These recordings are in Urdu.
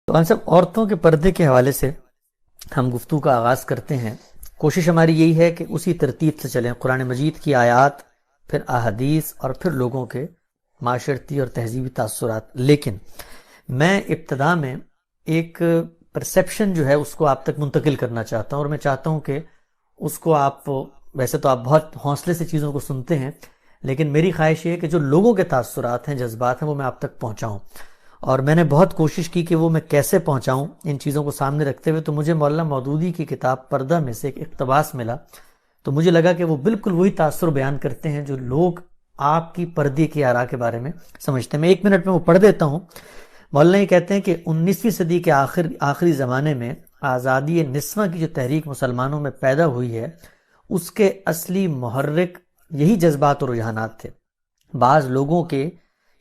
تو ہم سب عورتوں کے پردے کے حوالے سے ہم گفتگو کا آغاز کرتے ہیں. کوشش ہماری یہی ہے کہ اسی ترتیب سے چلیں، قرآن مجید کی آیات، پھر احادیث، اور پھر لوگوں کے معاشرتی اور تہذیبی تاثرات. لیکن میں ابتدا میں ایک پرسیپشن جو ہے اس کو آپ تک منتقل کرنا چاہتا ہوں، اور میں چاہتا ہوں کہ اس کو آپ، ویسے تو آپ بہت حوصلے سے چیزوں کو سنتے ہیں، لیکن میری خواہش یہ ہے کہ جو لوگوں کے تاثرات ہیں، جذبات ہیں، وہ میں آپ تک پہنچاؤں. اور میں نے بہت کوشش کی کہ وہ میں کیسے پہنچاؤں ان چیزوں کو سامنے رکھتے ہوئے. تو مجھے مولانا مودودی کی کتاب پردہ میں سے ایک اقتباس ملا، تو مجھے لگا کہ وہ بالکل وہی تاثر بیان کرتے ہیں جو لوگ آپ کی پردے کی آراء کے بارے میں سمجھتے ہیں. میں 1 منٹ میں وہ پڑھ دیتا ہوں. مولانا یہ کہتے ہیں کہ 19ویں صدی کے آخری زمانے میں آزادی نسواں کی جو تحریک مسلمانوں میں پیدا ہوئی ہے، اس کے اصلی محرک یہی جذبات اور رجحانات تھے. بعض لوگوں کے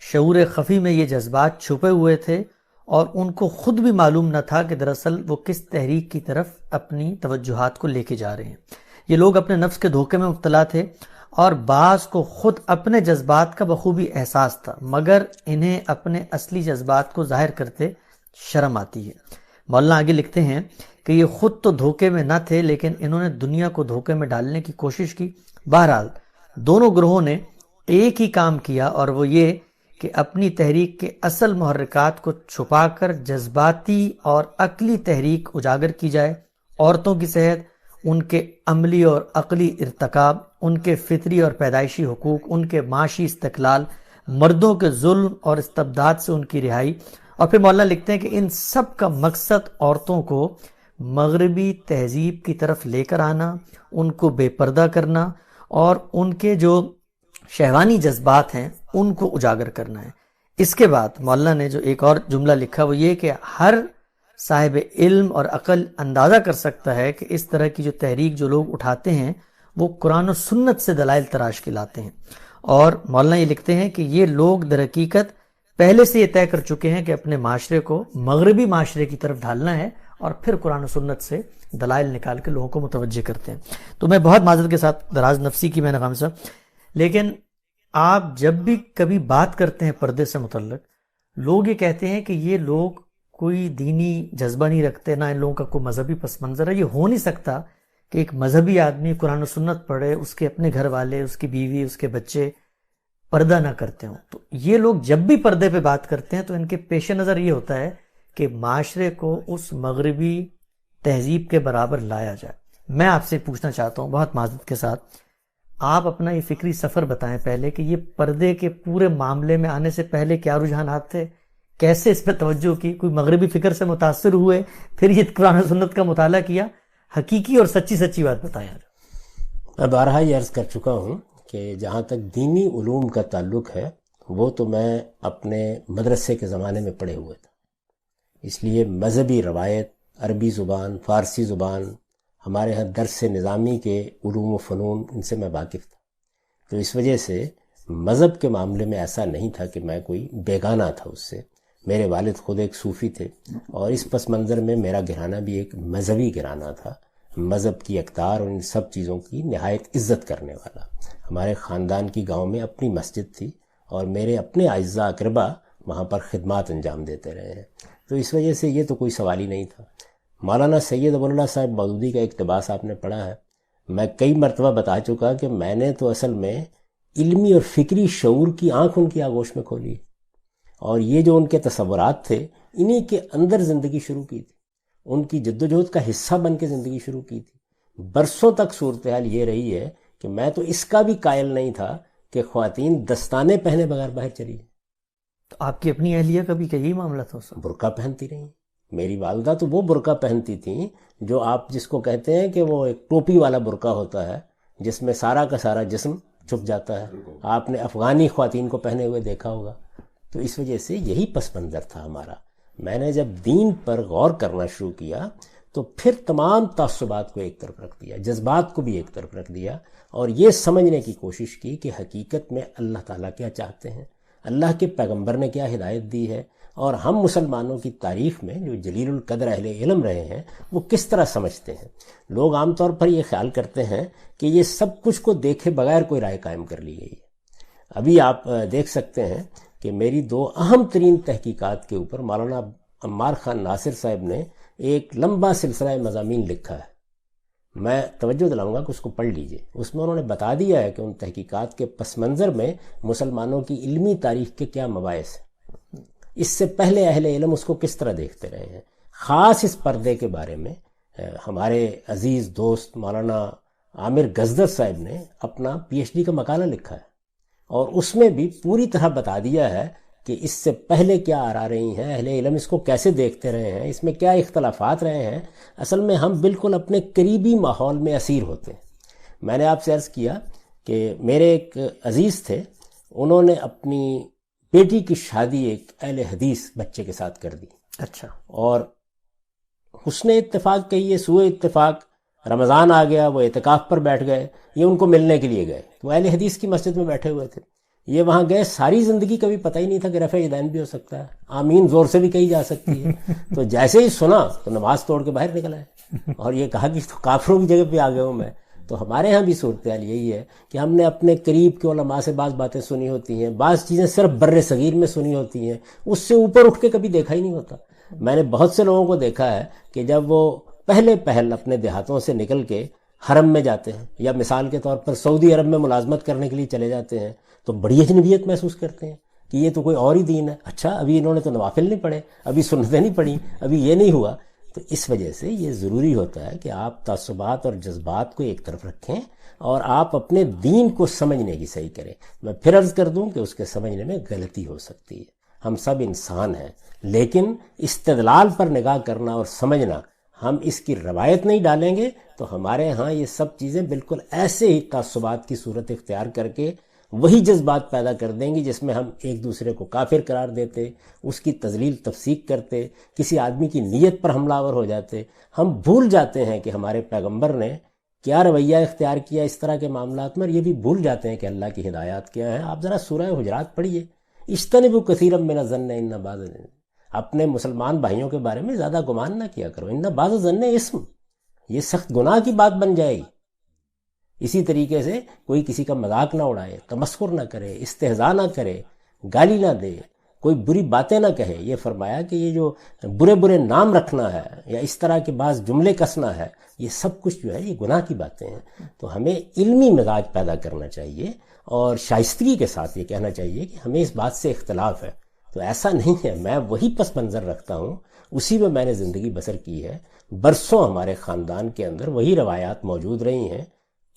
شعور خفی میں یہ جذبات چھپے ہوئے تھے، اور ان کو خود بھی معلوم نہ تھا کہ دراصل وہ کس تحریک کی طرف اپنی توجہات کو لے کے جا رہے ہیں. یہ لوگ اپنے نفس کے دھوکے میں مبتلا تھے، اور بعض کو خود اپنے جذبات کا بخوبی احساس تھا، مگر انہیں اپنے اصلی جذبات کو ظاہر کرتے شرم آتی ہے. مولانا آگے لکھتے ہیں کہ یہ خود تو دھوکے میں نہ تھے، لیکن انہوں نے دنیا کو دھوکے میں ڈالنے کی کوشش کی. بہرحال دونوں گروہوں نے ایک ہی کام کیا، اور وہ یہ کہ اپنی تحریک کے اصل محرکات کو چھپا کر جذباتی اور عقلی تحریک اجاگر کی جائے. عورتوں کی صحت، ان کے عملی اور عقلی ارتکاب، ان کے فطری اور پیدائشی حقوق، ان کے معاشی استقلال، مردوں کے ظلم اور استبداد سے ان کی رہائی. اور پھر مولانا لکھتے ہیں کہ ان سب کا مقصد عورتوں کو مغربی تہذیب کی طرف لے کر آنا، ان کو بے پردہ کرنا، اور ان کے جو شہوانی جذبات ہیں ان کو اجاگر کرنا ہے. اس کے بعد مولانا نے جو ایک اور جملہ لکھا وہ یہ کہ ہر صاحب علم اور عقل اندازہ کر سکتا ہے کہ اس طرح کی جو تحریک جو لوگ اٹھاتے ہیں وہ قرآن و سنت سے دلائل تراش کے لاتے ہیں. اور مولانا یہ لکھتے ہیں کہ یہ لوگ در حقیقت پہلے سے یہ طے کر چکے ہیں کہ اپنے معاشرے کو مغربی معاشرے کی طرف ڈھالنا ہے، اور پھر قرآن و سنت سے دلائل نکال کے لوگوں کو متوجہ کرتے ہیں. تو میں بہت معذرت کے ساتھ دراز نفسی کی میں نے خامصہ، لیکن آپ جب بھی کبھی بات کرتے ہیں پردے سے متعلق، لوگ یہ کہتے ہیں کہ یہ لوگ کوئی دینی جذبہ نہیں رکھتے، نہ ان لوگوں کا کوئی مذہبی پس منظر ہے. یہ ہو نہیں سکتا کہ ایک مذہبی آدمی قرآن و سنت پڑھے، اس کے اپنے گھر والے، اس کی بیوی، اس کے بچے پردہ نہ کرتے ہوں. تو یہ لوگ جب بھی پردے پہ بات کرتے ہیں تو ان کے پیش نظر یہ ہوتا ہے کہ معاشرے کو اس مغربی تہذیب کے برابر لایا جائے. میں آپ سے پوچھنا چاہتا ہوں بہت معذرت کے ساتھ، آپ اپنا یہ فکری سفر بتائیں پہلے کہ یہ پردے کے پورے معاملے میں آنے سے پہلے کیا رجحانات تھے، کیسے اس پہ توجہ کی، کوئی مغربی فکر سے متاثر ہوئے، پھر یہ قرآن و سنت کا مطالعہ کیا. حقیقی اور سچی بات بتائیں. میں بارہا یہ عرض کر چکا ہوں کہ جہاں تک دینی علوم کا تعلق ہے وہ تو میں اپنے مدرسے کے زمانے میں پڑھے ہوئے تھا، اس لیے مذہبی روایت، عربی زبان، فارسی زبان، ہمارے ہاں درس نظامی کے علوم و فنون، ان سے میں واقف تھا. تو اس وجہ سے مذہب کے معاملے میں ایسا نہیں تھا کہ میں کوئی بیگانہ تھا اس سے. میرے والد خود ایک صوفی تھے، اور اس پس منظر میں میرا گھرانہ بھی ایک مذہبی گھرانہ تھا، مذہب کی اقدار اور ان سب چیزوں کی نہایت عزت کرنے والا. ہمارے خاندان کی گاؤں میں اپنی مسجد تھی، اور میرے اپنے اعزاء اقربا وہاں پر خدمات انجام دیتے رہے ہیں. تو اس وجہ سے یہ تو کوئی سوال ہی نہیں تھا. مولانا سید ابو اللہ صاحب مودودی کا اقتباس آپ نے پڑھا ہے. میں کئی مرتبہ بتا چکا کہ میں نے تو اصل میں علمی اور فکری شعور کی آنکھ ان کی آغوش میں کھولی، اور یہ جو ان کے تصورات تھے انہی کے اندر زندگی شروع کی تھی، ان کی جدوجہد کا حصہ بن کے زندگی شروع کی تھی. برسوں تک صورتحال یہ رہی ہے کہ میں تو اس کا بھی قائل نہیں تھا کہ خواتین دستانے پہنے بغیر باہر چلی جائیں. تو آپ کی اپنی اہلیہ کا بھی یہی معاملہ تھا؟ برقع پہنتی رہی. میری والدہ تو وہ برقع پہنتی تھیں جو آپ جس کو کہتے ہیں کہ وہ ایک ٹوپی والا برقع ہوتا ہے جس میں سارا کا سارا جسم چھپ جاتا ہے. آپ نے افغانی خواتین کو پہنے ہوئے دیکھا ہوگا. تو اس وجہ سے یہی پس منظر تھا ہمارا. میں نے جب دین پر غور کرنا شروع کیا تو پھر تمام تعصبات کو ایک طرف رکھ دیا، جذبات کو بھی ایک طرف رکھ دیا، اور یہ سمجھنے کی کوشش کی کہ حقیقت میں اللہ تعالیٰ کیا چاہتے ہیں، اللہ کے پیغمبر نے کیا ہدایت دی ہے، اور ہم مسلمانوں کی تاریخ میں جو جلیل القدر اہل علم رہے ہیں وہ کس طرح سمجھتے ہیں. لوگ عام طور پر یہ خیال کرتے ہیں کہ یہ سب کچھ کو دیکھے بغیر کوئی رائے قائم کر لی گئی ہے. ابھی آپ دیکھ سکتے ہیں کہ میری 2 اہم ترین تحقیقات کے اوپر مولانا عمار خان ناصر صاحب نے ایک لمبا سلسلہ مضامین لکھا ہے، میں توجہ دلاؤں گا کہ اس کو پڑھ لیجئے۔ اس میں انہوں نے بتا دیا ہے کہ ان تحقیقات کے پس منظر میں مسلمانوں کی علمی تاریخ کے کیا مباحث ہیں، اس سے پہلے اہل علم اس کو کس طرح دیکھتے رہے ہیں۔ خاص اس پردے کے بارے میں ہمارے عزیز دوست مولانا عامر گزدر صاحب نے اپنا پی ایچ ڈی کا مقالہ لکھا ہے، اور اس میں بھی پوری طرح بتا دیا ہے کہ اس سے پہلے کیا آ رہی ہیں، اہل علم اس کو کیسے دیکھتے رہے ہیں، اس میں کیا اختلافات رہے ہیں۔ اصل میں ہم بالکل اپنے قریبی ماحول میں اسیر ہوتے ہیں۔ میں نے آپ سے عرض کیا کہ میرے ایک عزیز تھے، انہوں نے اپنی بیٹی کی شادی ایک اہل حدیث بچے کے ساتھ کر دی۔ اچھا۔ اور حسن اتفاق کہیے، سوء اتفاق، رمضان آ گیا، وہ اعتکاف پر بیٹھ گئے، یہ ان کو ملنے کے لیے گئے، وہ اہل حدیث کی مسجد میں بیٹھے ہوئے تھے، یہ وہاں گئے، ساری زندگی کبھی پتہ ہی نہیں تھا کہ رفع یدین بھی ہو سکتا ہے، آمین زور سے بھی کہی جا سکتی ہے۔ تو جیسے ہی سنا تو نماز توڑ کے باہر نکل آئے اور یہ کہا کہ تو کافروں کی جگہ پہ آ گیا ہوں میں۔ تو ہمارے ہاں بھی صورتحال یہی ہے کہ ہم نے اپنے قریب کے علماء سے بعض باتیں سنی ہوتی ہیں، بعض چیزیں صرف بر صغیر میں سنی ہوتی ہیں، اس سے اوپر اٹھ کے کبھی دیکھا ہی نہیں ہوتا۔ میں نے بہت سے لوگوں کو دیکھا ہے کہ جب وہ پہل اپنے دیہاتوں سے نکل کے حرم میں جاتے ہیں، یا مثال کے طور پر سعودی عرب میں ملازمت کرنے کے لیے چلے جاتے ہیں، تو بڑی اجنبیت محسوس کرتے ہیں کہ یہ تو کوئی اور ہی دین ہے۔ اچھا، ابھی انہوں نے تو نوافل نہیں پڑھے، ابھی سنتیں نہیں پڑھی، ابھی یہ نہیں ہوا۔ تو اس وجہ سے یہ ضروری ہوتا ہے کہ آپ تعصبات اور جذبات کو ایک طرف رکھیں اور آپ اپنے دین کو سمجھنے کی صحیح کریں۔ میں پھر عرض کر دوں کہ اس کے سمجھنے میں غلطی ہو سکتی ہے، ہم سب انسان ہیں، لیکن استدلال پر نگاہ کرنا اور سمجھنا، ہم اس کی روایت نہیں ڈالیں گے تو ہمارے ہاں یہ سب چیزیں بالکل ایسے ہی تعصبات کی صورت اختیار کر کے وہی جذبات پیدا کر دیں گی جس میں ہم ایک دوسرے کو کافر قرار دیتے، اس کی تذلیل تفسیق کرتے، کسی آدمی کی نیت پر حملہ آور ہو جاتے۔ ہم بھول جاتے ہیں کہ ہمارے پیغمبر نے کیا رویہ اختیار کیا اس طرح کے معاملات میں، اور یہ بھی بھول جاتے ہیں کہ اللہ کی ہدایات کیا ہیں۔ آپ ذرا سورہ حجرات پڑھیے، اجتنبوا کثیرا من الظن ان بعض، اپنے مسلمان بھائیوں کے بارے میں زیادہ گمان نہ کیا کرو، ان بعض الظن اسم، یہ سخت گناہ کی بات بن جائے گی۔ اسی طریقے سے کوئی کسی کا مذاق نہ اڑائے، تمسخر نہ کرے، استہزاء نہ کرے، گالی نہ دے، کوئی بری باتیں نہ کہے۔ یہ فرمایا کہ یہ جو برے برے نام رکھنا ہے یا اس طرح کے بعض جملے کسنا ہے، یہ سب کچھ جو ہے یہ گناہ کی باتیں ہیں۔ تو ہمیں علمی مزاج پیدا کرنا چاہیے اور شائستگی کے ساتھ یہ کہنا چاہیے کہ ہمیں اس بات سے اختلاف ہے، تو ایسا نہیں ہے، میں وہی پس منظر رکھتا ہوں، اسی میں نے زندگی بسر کی ہے، برسوں ہمارے خاندان کے اندر وہی روایات موجود رہی ہیں۔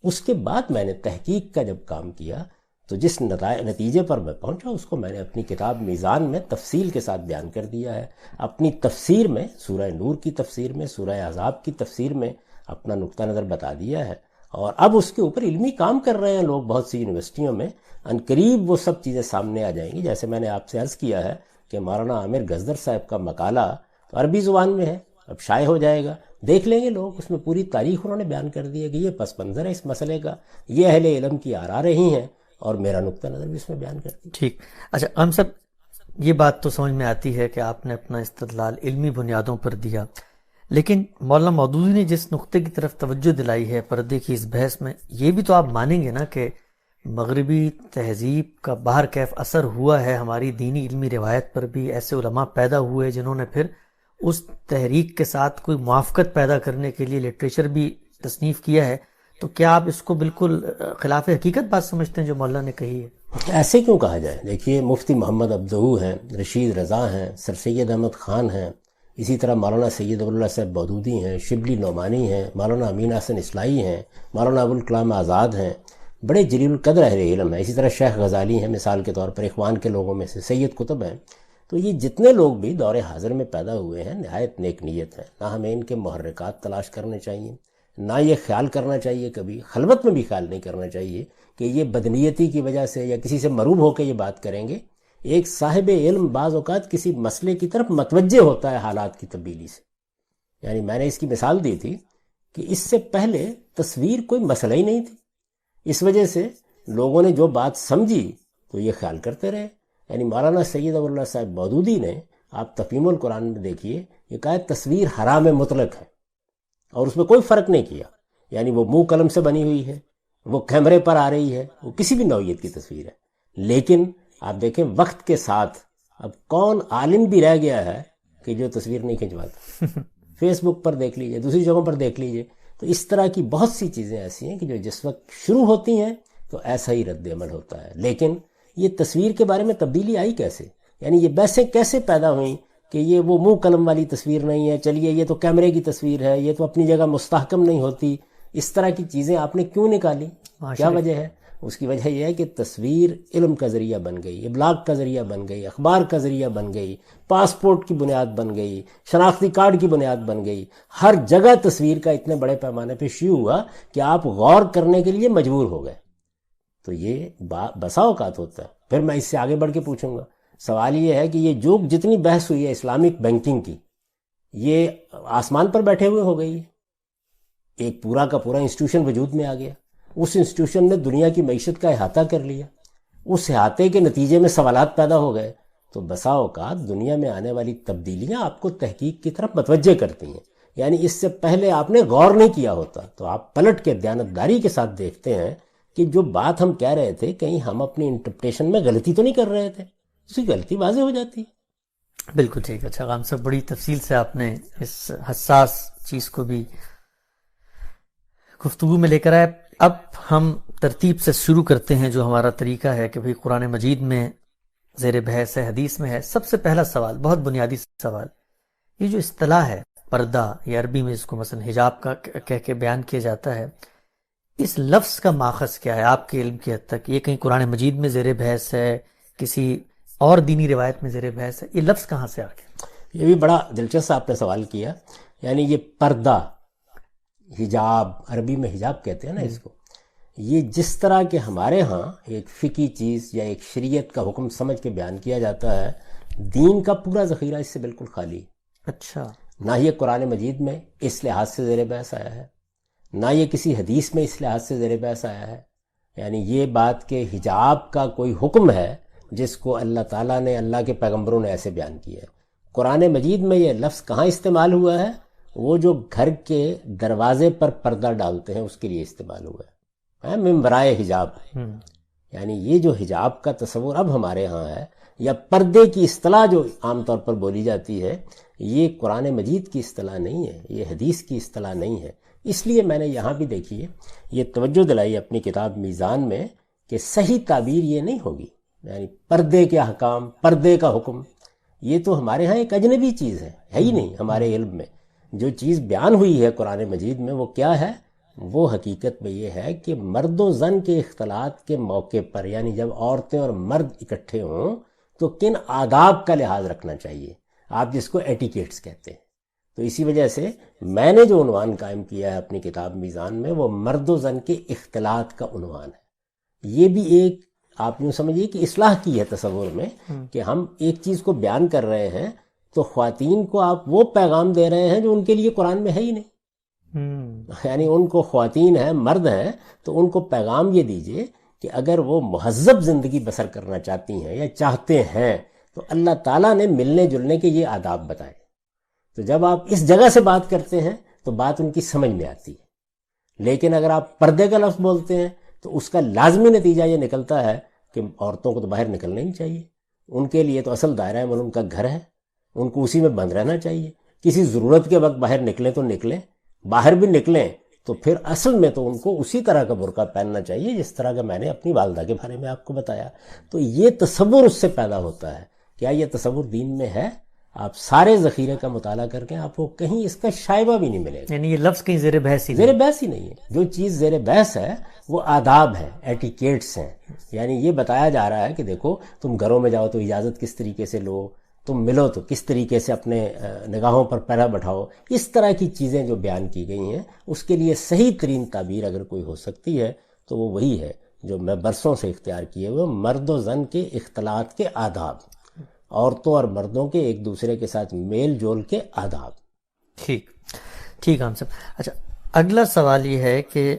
اس کے بعد میں نے تحقیق کا جب کام کیا تو جس نتیجے پر میں پہنچا اس کو میں نے اپنی کتاب میزان میں تفصیل کے ساتھ بیان کر دیا ہے۔ اپنی تفسیر میں، سورہ نور کی تفسیر میں، سورہ احزاب کی تفسیر میں اپنا نقطہ نظر بتا دیا ہے، اور اب اس کے اوپر علمی کام کر رہے ہیں لوگ بہت سی یونیورسٹیوں میں۔ عنقریب وہ سب چیزیں سامنے آ جائیں گی، جیسے میں نے آپ سے عرض کیا ہے کہ مولانا عامر گزدر صاحب کا مقالہ تو عربی زبان میں ہے، اب شائع ہو جائے گا، دیکھ لیں گے لوگ، اس میں پوری تاریخ انہوں نے بیان کر دی ہے کہ یہ پس منظر ہے اس مسئلے کا، یہ اہل علم کی آراء رہی ہیں، اور میرا نقطہ نظر بھی اس میں بیان کر دی۔ ٹھیک، اچھا ہم سب یہ بات تو سمجھ میں آتی ہے کہ آپ نے اپنا استدلال علمی بنیادوں پر دیا، لیکن مولانا مودودی نے جس نقطے کی طرف توجہ دلائی ہے پردے کی اس بحث میں، یہ بھی تو آپ مانیں گے نا کہ مغربی تہذیب کا باہر کیف اثر ہوا ہے ہماری دینی علمی روایت پر بھی، ایسے علماء پیدا ہوئے جنہوں نے پھر اس تحریک کے ساتھ کوئی موافقت پیدا کرنے کے لیے لٹریچر بھی تصنیف کیا ہے، تو کیا آپ اس کو بالکل خلاف حقیقت بات سمجھتے ہیں جو مولانا نے کہی ہے؟ ایسے کیوں کہا جائے؟ دیکھیے، مفتی محمد عبدہو ہیں، رشید رضا ہیں، سر سید احمد خان ہیں، اسی طرح مولانا سید ابواللہ صاحب مودودی ہیں، شبلی نعمانی ہیں، مولانا امین حسن اصلاحی ہیں، مولانا ابوالکلام آزاد ہیں، بڑے جلیل القدر اہل علم ہیں، اسی طرح شیخ غزالی ہیں مثال کے طور پر، اخوان کے لوگوں میں سے سید قطب ہیں۔ تو یہ جتنے لوگ بھی دور حاضر میں پیدا ہوئے ہیں نہایت نیک نیت ہیں، نہ ہمیں ان کے محرکات تلاش کرنے چاہیے، نہ یہ خیال کرنا چاہیے، کبھی خلوت میں بھی خیال نہیں کرنا چاہیے کہ یہ بدنیتی کی وجہ سے یا کسی سے مروب ہو کے یہ بات کریں گے۔ ایک صاحب علم بعض اوقات کسی مسئلے کی طرف متوجہ ہوتا ہے حالات کی تبدیلی سے۔ یعنی میں نے اس کی مثال دی تھی کہ اس سے پہلے تصویر کوئی مسئلہ ہی نہیں تھی، اس وجہ سے لوگوں نے جو بات سمجھی تو یہ خیال کرتے رہے۔ یعنی مولانا سید ابواللہ صاحب مودودی نے، آپ تفہیم القرآن میں دیکھیے، یہ کہا تصویر حرام مطلق ہے، اور اس میں کوئی فرق نہیں کیا، یعنی وہ منہ قلم سے بنی ہوئی ہے، وہ کیمرے پر آ رہی ہے، وہ کسی بھی نوعیت کی تصویر ہے۔ لیکن آپ دیکھیں وقت کے ساتھ اب کون عالم بھی رہ گیا ہے کہ کہ جو تصویر نہیں کھنچواتا. فیس بک پر دیکھ لیجئے, دوسری جگہوں پر دیکھ لیجئے. تو اس طرح کی بہت سی چیزیں ایسی ہیں کہ جو جس وقت شروع ہوتی ہیں تو ایسا ہی رد عمل ہوتا ہے. لیکن یہ تصویر کے بارے میں تبدیلی آئی کیسے؟ یعنی یہ بحثیں کیسے پیدا ہوئیں کہ یہ وہ منہ قلم والی تصویر نہیں ہے, چلیے یہ تو کیمرے کی تصویر ہے, یہ تو اپنی جگہ مستحکم نہیں ہوتی. اس طرح کی چیزیں آپ نے کیوں نکالی؟ کیا وجہ ہے؟ اس کی وجہ یہ ہے کہ تصویر علم کا ذریعہ بن گئی, ابلاغ کا ذریعہ بن گئی, اخبار کا ذریعہ بن گئی, پاسپورٹ کی بنیاد بن گئی, شناختی کارڈ کی بنیاد بن گئی. ہر جگہ تصویر کا اتنے بڑے پیمانے پہ شیوع ہوا کہ آپ غور کرنے کے لیے مجبور ہو گئے. تو یہ بسا اوقات ہوتا ہے. پھر میں اس سے آگے بڑھ کے پوچھوں گا, سوال یہ ہے کہ یہ جو جتنی بحث ہوئی ہے اسلامک بینکنگ کی, یہ آسمان پر بیٹھے ہوئے ہو گئی ہے. ایک پورا کا پورا انسٹیٹیوشن وجود میں آ گیا, اس انسٹیٹیوشن نے دنیا کی معیشت کا احاطہ کر لیا, اس احاطے کے نتیجے میں سوالات پیدا ہو گئے. تو بسا اوقات دنیا میں آنے والی تبدیلیاں آپ کو تحقیق کی طرف متوجہ کرتی ہیں. یعنی اس سے پہلے آپ نے غور نہیں کیا ہوتا تو آپ پلٹ کے دیانتداری کے ساتھ دیکھتے ہیں کہ جو بات ہم کہہ رہے تھے کہیں ہم اپنی انٹرپریٹیشن میں غلطی تو نہیں کر رہے تھے, اس کی غلطی واضح ہو جاتی ہے. بالکل ٹھیک. اچھا غام صاحب, بڑی تفصیل سے آپ نے اس حساس چیز کو بھی گفتگو میں لے کر آئے. اب ہم ترتیب سے شروع کرتے ہیں جو ہمارا طریقہ ہے کہ بھئی قرآن مجید میں زیر بحث ہے, حدیث میں ہے. سب سے پہلا سوال, بہت بنیادی سوال, یہ جو اصطلاح ہے پردہ, یا عربی میں اس کو مثلا حجاب کا کہہ کے بیان کیا جاتا ہے, اس لفظ کا ماخذ کیا ہے آپ کے علم کی حد تک؟ یہ کہیں قرآن مجید میں زیر بحث ہے, کسی اور دینی روایت میں زیر بحث ہے, یہ لفظ کہاں سے آ گیا؟ یہ بھی بڑا دلچسپ آپ نے سوال کیا. یعنی یہ پردہ, حجاب, عربی میں حجاب کہتے ہیں نا اس کو, یہ جس طرح کہ ہمارے ہاں ایک فقہی چیز یا ایک شریعت کا حکم سمجھ کے بیان کیا جاتا ہے, دین کا پورا ذخیرہ اس سے بالکل خالی. اچھا. نہ یہ قرآن مجید میں اس لحاظ سے زیر بحث آیا ہے, نہ یہ کسی حدیث میں اس لحاظ سے زیر بحث آیا ہے. یعنی یہ بات کہ حجاب کا کوئی حکم ہے جس کو اللہ تعالیٰ نے, اللہ کے پیغمبروں نے ایسے بیان کیا ہے. قرآن مجید میں یہ لفظ کہاں استعمال ہوا ہے؟ وہ جو گھر کے دروازے پر پردہ ڈالتے ہیں اس کے لیے استعمال ہوا ہے, من ورائے حجاب. یعنی یہ جو حجاب کا تصور اب ہمارے ہاں ہے, یا پردے کی اصطلاح جو عام طور پر بولی جاتی ہے, یہ قرآن مجید کی اصطلاح نہیں ہے, یہ حدیث کی اصطلاح نہیں ہے. اس لیے میں نے یہاں بھی دیکھیے یہ توجہ دلائی اپنی کتاب میزان میں کہ صحیح تعبیر یہ نہیں ہوگی. یعنی پردے کے احکام, پردے کا حکم, یہ تو ہمارے ہاں ایک اجنبی چیز ہے ہی نہیں. ہمارے علم میں جو چیز بیان ہوئی ہے قرآن مجید میں وہ کیا ہے؟ وہ حقیقت میں یہ ہے کہ مرد و زن کے اختلاط کے موقع پر, یعنی جب عورتیں اور مرد اکٹھے ہوں تو کن آداب کا لحاظ رکھنا چاہیے, آپ جس کو ایٹیکیٹس کہتے ہیں. تو اسی وجہ سے میں نے جو عنوان قائم کیا ہے اپنی کتاب میزان میں, وہ مرد و زن کے اختلاط کا عنوان ہے. یہ بھی ایک آپ یوں سمجھیے کہ اصلاح کی ہے تصور میں, کہ ہم ایک چیز کو بیان کر رہے ہیں تو خواتین کو آپ وہ پیغام دے رہے ہیں جو ان کے لیے قرآن میں ہے ہی نہیں. یعنی ان کو خواتین ہیں, مرد ہیں, تو ان کو پیغام یہ دیجئے کہ اگر وہ مہذب زندگی بسر کرنا چاہتی ہیں یا چاہتے ہیں تو اللہ تعالیٰ نے ملنے جلنے کے یہ آداب بتائے. تو جب آپ اس جگہ سے بات کرتے ہیں تو بات ان کی سمجھ میں آتی ہے. لیکن اگر آپ پردے کا لفظ بولتے ہیں تو اس کا لازمی نتیجہ یہ نکلتا ہے کہ عورتوں کو تو باہر نکلنا ہی چاہیے. ان کے لیے تو اصل دائرہ عمل ان کا گھر ہے, ان کو اسی میں بند رہنا چاہیے. کسی ضرورت کے وقت باہر نکلیں تو نکلیں, باہر بھی نکلیں تو پھر اصل میں تو ان کو اسی طرح کا برقع پہننا چاہیے جس طرح کا میں نے اپنی والدہ کے بارے میں آپ کو بتایا. تو یہ تصور اس سے پیدا ہوتا ہے. کیا یہ تصور دین میں ہے؟ آپ سارے ذخیرے کا مطالعہ کر کے آپ کو کہیں اس کا شائبہ بھی نہیں ملے گا. یعنی یہ لفظ کہیں زیر بحث ہی زیر بحث ہی نہیں ہے. جو چیز زیر بحث ہے وہ آداب ہے, ایٹیکیٹس ہیں. یعنی یہ بتایا جا رہا ہے کہ دیکھو تم گھروں میں جاؤ تو اجازت کس طریقے سے لو, تم ملو تو کس طریقے سے اپنے نگاہوں پر پہرا بٹھاؤ. اس طرح کی چیزیں جو بیان کی گئی ہیں اس کے لیے صحیح ترین تعبیر اگر کوئی ہو سکتی ہے تو وہ وہی ہے جو میں برسوں سے اختیار کیے ہوئے مرد و زن کے اختلاط کے آداب, عورتوں اور مردوں کے ایک دوسرے کے ساتھ میل جول کے آداب. ٹھیک ہم سب. اچھا, اگلا سوال یہ ہے کہ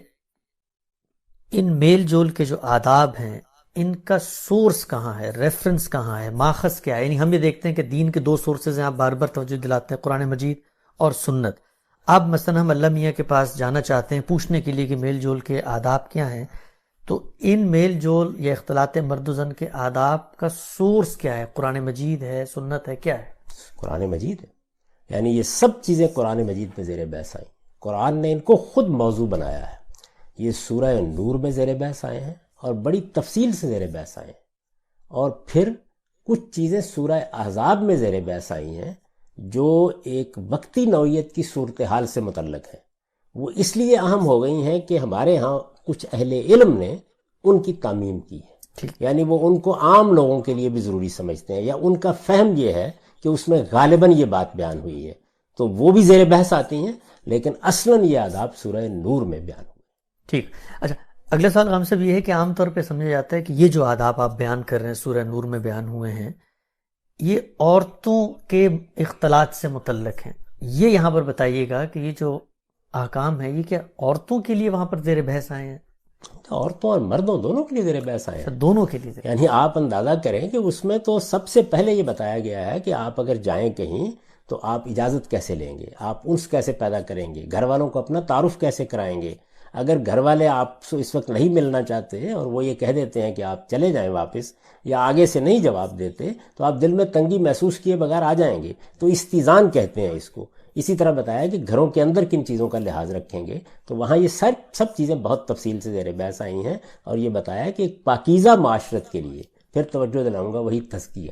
ان میل جول کے جو آداب ہیں ان کا سورس کہاں ہے, ریفرنس کہاں ہے, ماخذ کیا ہے؟ یعنی ہم یہ دیکھتے ہیں کہ دین کے دو سورسز ہیں, آپ بار بار توجہ دلاتے ہیں, قرآن مجید اور سنت. اب مثلا ہم اللہ میاں کے پاس جانا چاہتے ہیں پوچھنے کے لیے کہ میل جول کے آداب کیا ہیں, تو ان میل جول یا اختلاط مرد و زن کے آداب کا سورس کیا ہے؟ قرآن مجید ہے, سنت ہے, کیا ہے؟ قرآن مجید ہے. یعنی یہ سب چیزیں قرآن مجید میں زیر بحث آئیں. قرآن نے ان کو خود موضوع بنایا ہے. یہ سورہ نور میں زیر بحث آئے ہیں اور بڑی تفصیل سے زیر بحث آئے ہیں. اور پھر کچھ چیزیں سورہ احزاب میں زیر بحث آئی ہیں جو ایک وقتی نوعیت کی صورتحال سے متعلق ہیں. وہ اس لیے اہم ہو گئی ہیں کہ ہمارے ہاں کچھ اہل علم نے ان کی تعمیم کی ہے. یعنی وہ ان کو عام لوگوں کے لیے بھی ضروری سمجھتے ہیں، یا ان کا فہم یہ ہے کہ اس میں غالباً یہ بات بیان ہوئی ہے، تو وہ بھی زیر بحث آتی ہیں. لیکن اصلاً یہ آداب سورہ نور میں بیان ہوئے. ٹھیک. اچھا، اگلا سوال ہم سے یہ ہے کہ عام طور پہ سمجھا جاتا ہے کہ یہ جو آداب آپ بیان کر رہے ہیں سورہ نور میں بیان ہوئے ہیں، یہ عورتوں کے اختلاط سے متعلق ہیں. یہ یہاں پر بتائیے گا کہ یہ جو احکام ہے یہ کیا عورتوں کے لیے وہاں پر زیر بحث آئے ہیں؟ عورتوں اور مردوں دونوں کے لیے زیر بحث آئے ہیں. دونوں کے لیے. یعنی آپ اندازہ کریں کہ اس میں تو سب سے پہلے یہ بتایا گیا ہے کہ آپ اگر جائیں کہیں تو آپ اجازت کیسے لیں گے، آپ انس کیسے پیدا کریں گے، گھر والوں کو اپنا تعارف کیسے کرائیں گے. اگر گھر والے آپ سے اس وقت نہیں ملنا چاہتے اور وہ یہ کہہ دیتے ہیں کہ آپ چلے جائیں واپس، یا آگے سے نہیں جواب دیتے، تو آپ دل میں تنگی محسوس کیے بغیر آ جائیں گے. تو استیزان کہتے ہیں اس کو. اسی طرح بتایا کہ گھروں کے اندر کن چیزوں کا لحاظ رکھیں گے، تو وہاں یہ سب چیزیں بہت تفصیل سے زیر بحث آئی ہیں. اور یہ بتایا کہ ایک پاکیزہ معاشرت کے لیے، پھر توجہ دلاؤں گا، وہی تزکیہ،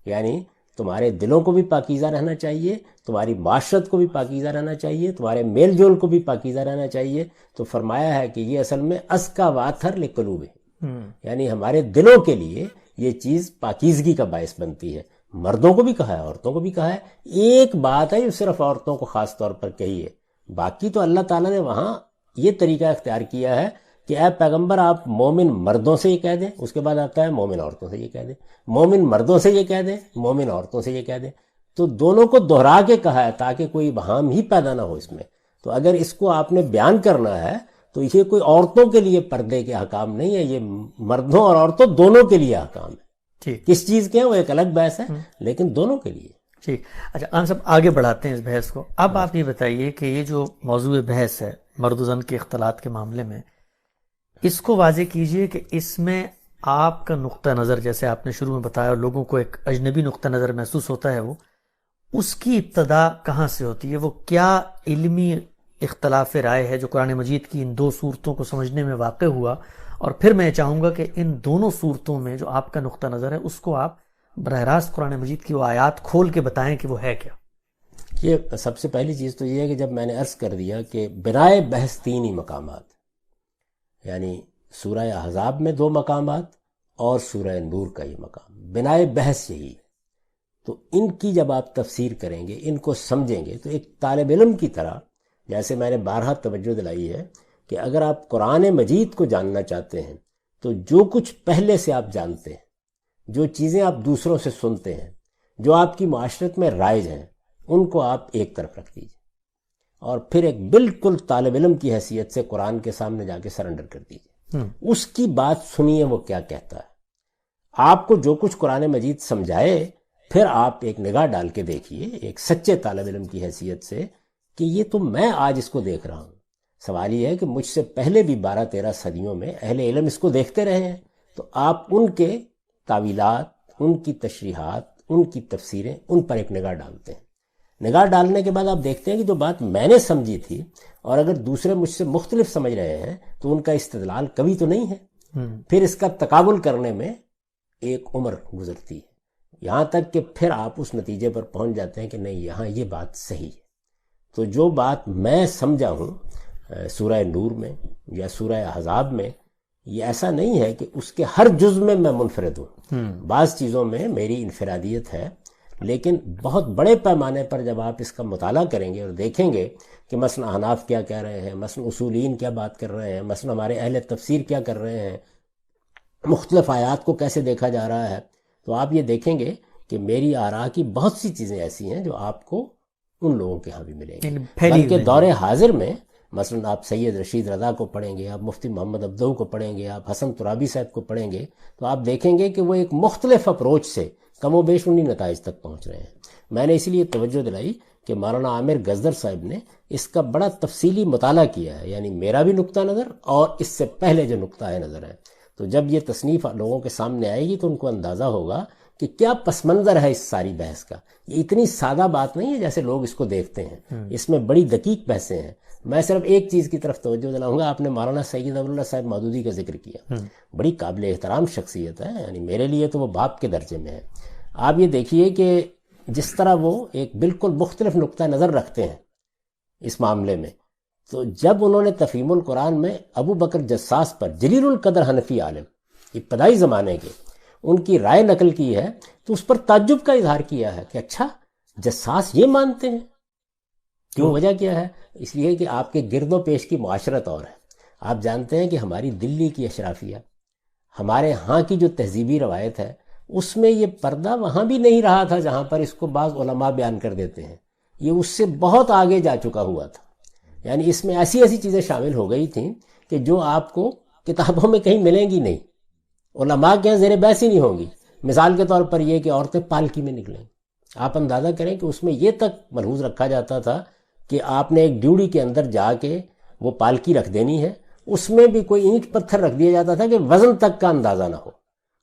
یعنی تمہارے دلوں کو بھی پاکیزہ رہنا چاہیے، تمہاری معاشرت کو بھی پاکیزہ رہنا چاہیے، تمہارے میل جول کو بھی پاکیزہ رہنا چاہیے. تو فرمایا ہے کہ یہ اصل میں ازکا واتھر لقلوب ہے، یعنی ہمارے دلوں کے لیے یہ چیز پاکیزگی کا باعث بنتی ہے. مردوں کو بھی کہا ہے، عورتوں کو بھی کہا ہے. ایک بات ہے جو صرف عورتوں کو خاص طور پر کہی ہے، باقی تو اللہ تعالیٰ نے وہاں یہ طریقہ اختیار کیا ہے کہ اے پیغمبر آپ مومن مردوں سے یہ کہہ دیں، اس کے بعد آتا ہے مومن عورتوں سے یہ کہہ دیں، مومن مردوں سے یہ کہہ دیں، مومن عورتوں سے یہ کہہ دیں. تو دونوں کو دہرا کے کہا ہے تاکہ کوئی ابہام ہی پیدا نہ ہو اس میں. تو اگر اس کو آپ نے بیان کرنا ہے تو یہ کوئی عورتوں کے لیے پردے کے احکام نہیں ہے، یہ مردوں اور عورتوں دونوں کے لیے احکام ہے. کس چیز کے ہیں وہ ایک الگ بحث ہے، لیکن دونوں کے لیے. ٹھیک. اچھا، ہم سب آگے بڑھاتے ہیں اس بحث کو. اب آپ یہ بتائیے کہ یہ جو موضوع بحث ہے مرد و زن کے اختلاط کے معاملے میں، اس کو واضح کیجئے کہ اس میں آپ کا نقطہ نظر، جیسے آپ نے شروع میں بتایا اور لوگوں کو ایک اجنبی نقطہ نظر محسوس ہوتا ہے، وہ اس کی ابتدا کہاں سے ہوتی ہے؟ وہ کیا علمی اختلاف رائے ہے جو قرآن مجید کی ان دو صورتوں کو سمجھنے میں واقع ہوا؟ اور پھر میں چاہوں گا کہ ان دونوں صورتوں میں جو آپ کا نقطہ نظر ہے اس کو آپ براہ راست قرآن مجید کی وہ آیات کھول کے بتائیں کہ وہ ہے کیا. یہ سب سے پہلی چیز تو یہ ہے کہ جب میں نے عرض کر دیا کہ بنائے بحث تین ہی مقامات، یعنی سورہ احزاب میں 2 مقامات اور سورہ نور کا یہ مقام، بنائے بحث یہی ہے. تو ان کی جب آپ تفسیر کریں گے، ان کو سمجھیں گے، تو ایک طالب علم کی طرح، جیسے میں نے بارہا توجہ دلائی ہے کہ اگر آپ قرآن مجید کو جاننا چاہتے ہیں تو جو کچھ پہلے سے آپ جانتے ہیں، جو چیزیں آپ دوسروں سے سنتے ہیں، جو آپ کی معاشرت میں رائج ہیں، ان کو آپ ایک طرف رکھ دیجیے اور پھر ایک بالکل طالب علم کی حیثیت سے قرآن کے سامنے جا کے سرنڈر کر دیجیے. اس کی بات سنیے وہ کیا کہتا ہے. آپ کو جو کچھ قرآن مجید سمجھائے پھر آپ ایک نگاہ ڈال کے دیکھیے ایک سچے طالب علم کی حیثیت سے کہ یہ تو میں آج اس کو دیکھ رہا ہوں. سوال یہ ہے کہ مجھ سے پہلے بھی 12-13 صدیوں میں اہل علم اس کو دیکھتے رہے ہیں، تو آپ ان کے تعویلات، ان کی تشریحات، ان کی تفسیریں، ان پر ایک نگاہ ڈالتے ہیں. نگاہ ڈالنے کے بعد آپ دیکھتے ہیں کہ جو بات میں نے سمجھی تھی اور اگر دوسرے مجھ سے مختلف سمجھ رہے ہیں تو ان کا استدلال کبھی تو نہیں ہے. پھر اس کا تقابل کرنے میں ایک عمر گزرتی ہے، یہاں تک کہ پھر آپ اس نتیجے پر پہنچ جاتے ہیں کہ نہیں، یہاں یہ بات صحیح ہے. تو جو بات میں سمجھا ہوں سورہ نور میں یا سورہ احزاب میں، یہ ایسا نہیں ہے کہ اس کے ہر جز میں منفرد ہوں. بعض چیزوں میں میری انفرادیت ہے، لیکن بہت بڑے پیمانے پر جب آپ اس کا مطالعہ کریں گے اور دیکھیں گے کہ مثلا احناف کیا کہہ رہے ہیں، مثلا اصولین کیا بات کر رہے ہیں، مثلا ہمارے اہل تفسیر کیا کر رہے ہیں، مختلف آیات کو کیسے دیکھا جا رہا ہے، تو آپ یہ دیکھیں گے کہ میری آراء کی بہت سی چیزیں ایسی ہیں جو آپ کو ان لوگوں کے ہاں بھی ملیں گی. بلکہ دور حاضر میں مثلا آپ سید رشید رضا کو پڑھیں گے، آپ مفتی محمد عبدو کو پڑھیں گے، آپ حسن ترابی صاحب کو پڑھیں گے، تو آپ دیکھیں گے کہ وہ ایک مختلف اپروچ سے کم و بیش انہی نتائج تک پہنچ رہے ہیں. میں نے اس لیے توجہ دلائی کہ مولانا عامر گزدر صاحب نے اس کا بڑا تفصیلی مطالعہ کیا ہے، یعنی میرا بھی نقطہ نظر اور اس سے پہلے جو نقطہ نظر ہے. تو جب یہ تصنیف لوگوں کے سامنے آئے گی تو ان کو اندازہ ہوگا کہ کیا پس منظر ہے اس ساری بحث کا. یہ اتنی سادہ بات نہیں ہے جیسے لوگ اس کو دیکھتے ہیں، اس میں بڑی دقیق بحثیں ہیں. میں صرف ایک چیز کی طرف توجہ دلاؤں گا. آپ نے مولانا سید ابواللہ صاحب مودودی کا ذکر کیا، بڑی قابل احترام شخصیت ہے، یعنی میرے لیے تو وہ باپ کے درجے میں ہے. آپ یہ دیکھیے کہ جس طرح وہ ایک بالکل مختلف نقطہ نظر رکھتے ہیں اس معاملے میں، تو جب انہوں نے تفہیم القرآن میں ابو بکر جساس پر، جلیل القدر حنفی عالم ابتدائی زمانے کے، ان کی رائے نقل کی ہے، تو اس پر تعجب کا اظہار کیا ہے کہ اچھا جساس یہ مانتے ہیں. کیوں؟ وجہ کیا ہے؟ اس لیے کہ آپ کے گرد و پیش کی معاشرت اور ہے. آپ جانتے ہیں کہ ہماری دلی کی اشرافیہ، ہمارے ہاں کی جو تہذیبی روایت ہے، اس میں یہ پردہ وہاں بھی نہیں رہا تھا جہاں پر اس کو بعض علماء بیان کر دیتے ہیں. یہ اس سے بہت آگے جا چکا ہوا تھا. یعنی اس میں ایسی ایسی چیزیں شامل ہو گئی تھیں کہ جو آپ کو کتابوں میں کہیں ملیں گی نہیں، علماء کے یہاں زیر بحث ہی نہیں ہوں گی. مثال کے طور پر یہ کہ عورتیں پالکی میں نکلیں. آپ اندازہ کریں کہ اس میں یہ تک ملحوظ رکھا جاتا تھا کہ آپ نے ایک ڈیوڑی کے اندر جا کے وہ پالکی رکھ دینی ہے. اس میں بھی کوئی اینٹ پتھر رکھ دیا جاتا تھا کہ وزن تک کا اندازہ نہ ہو.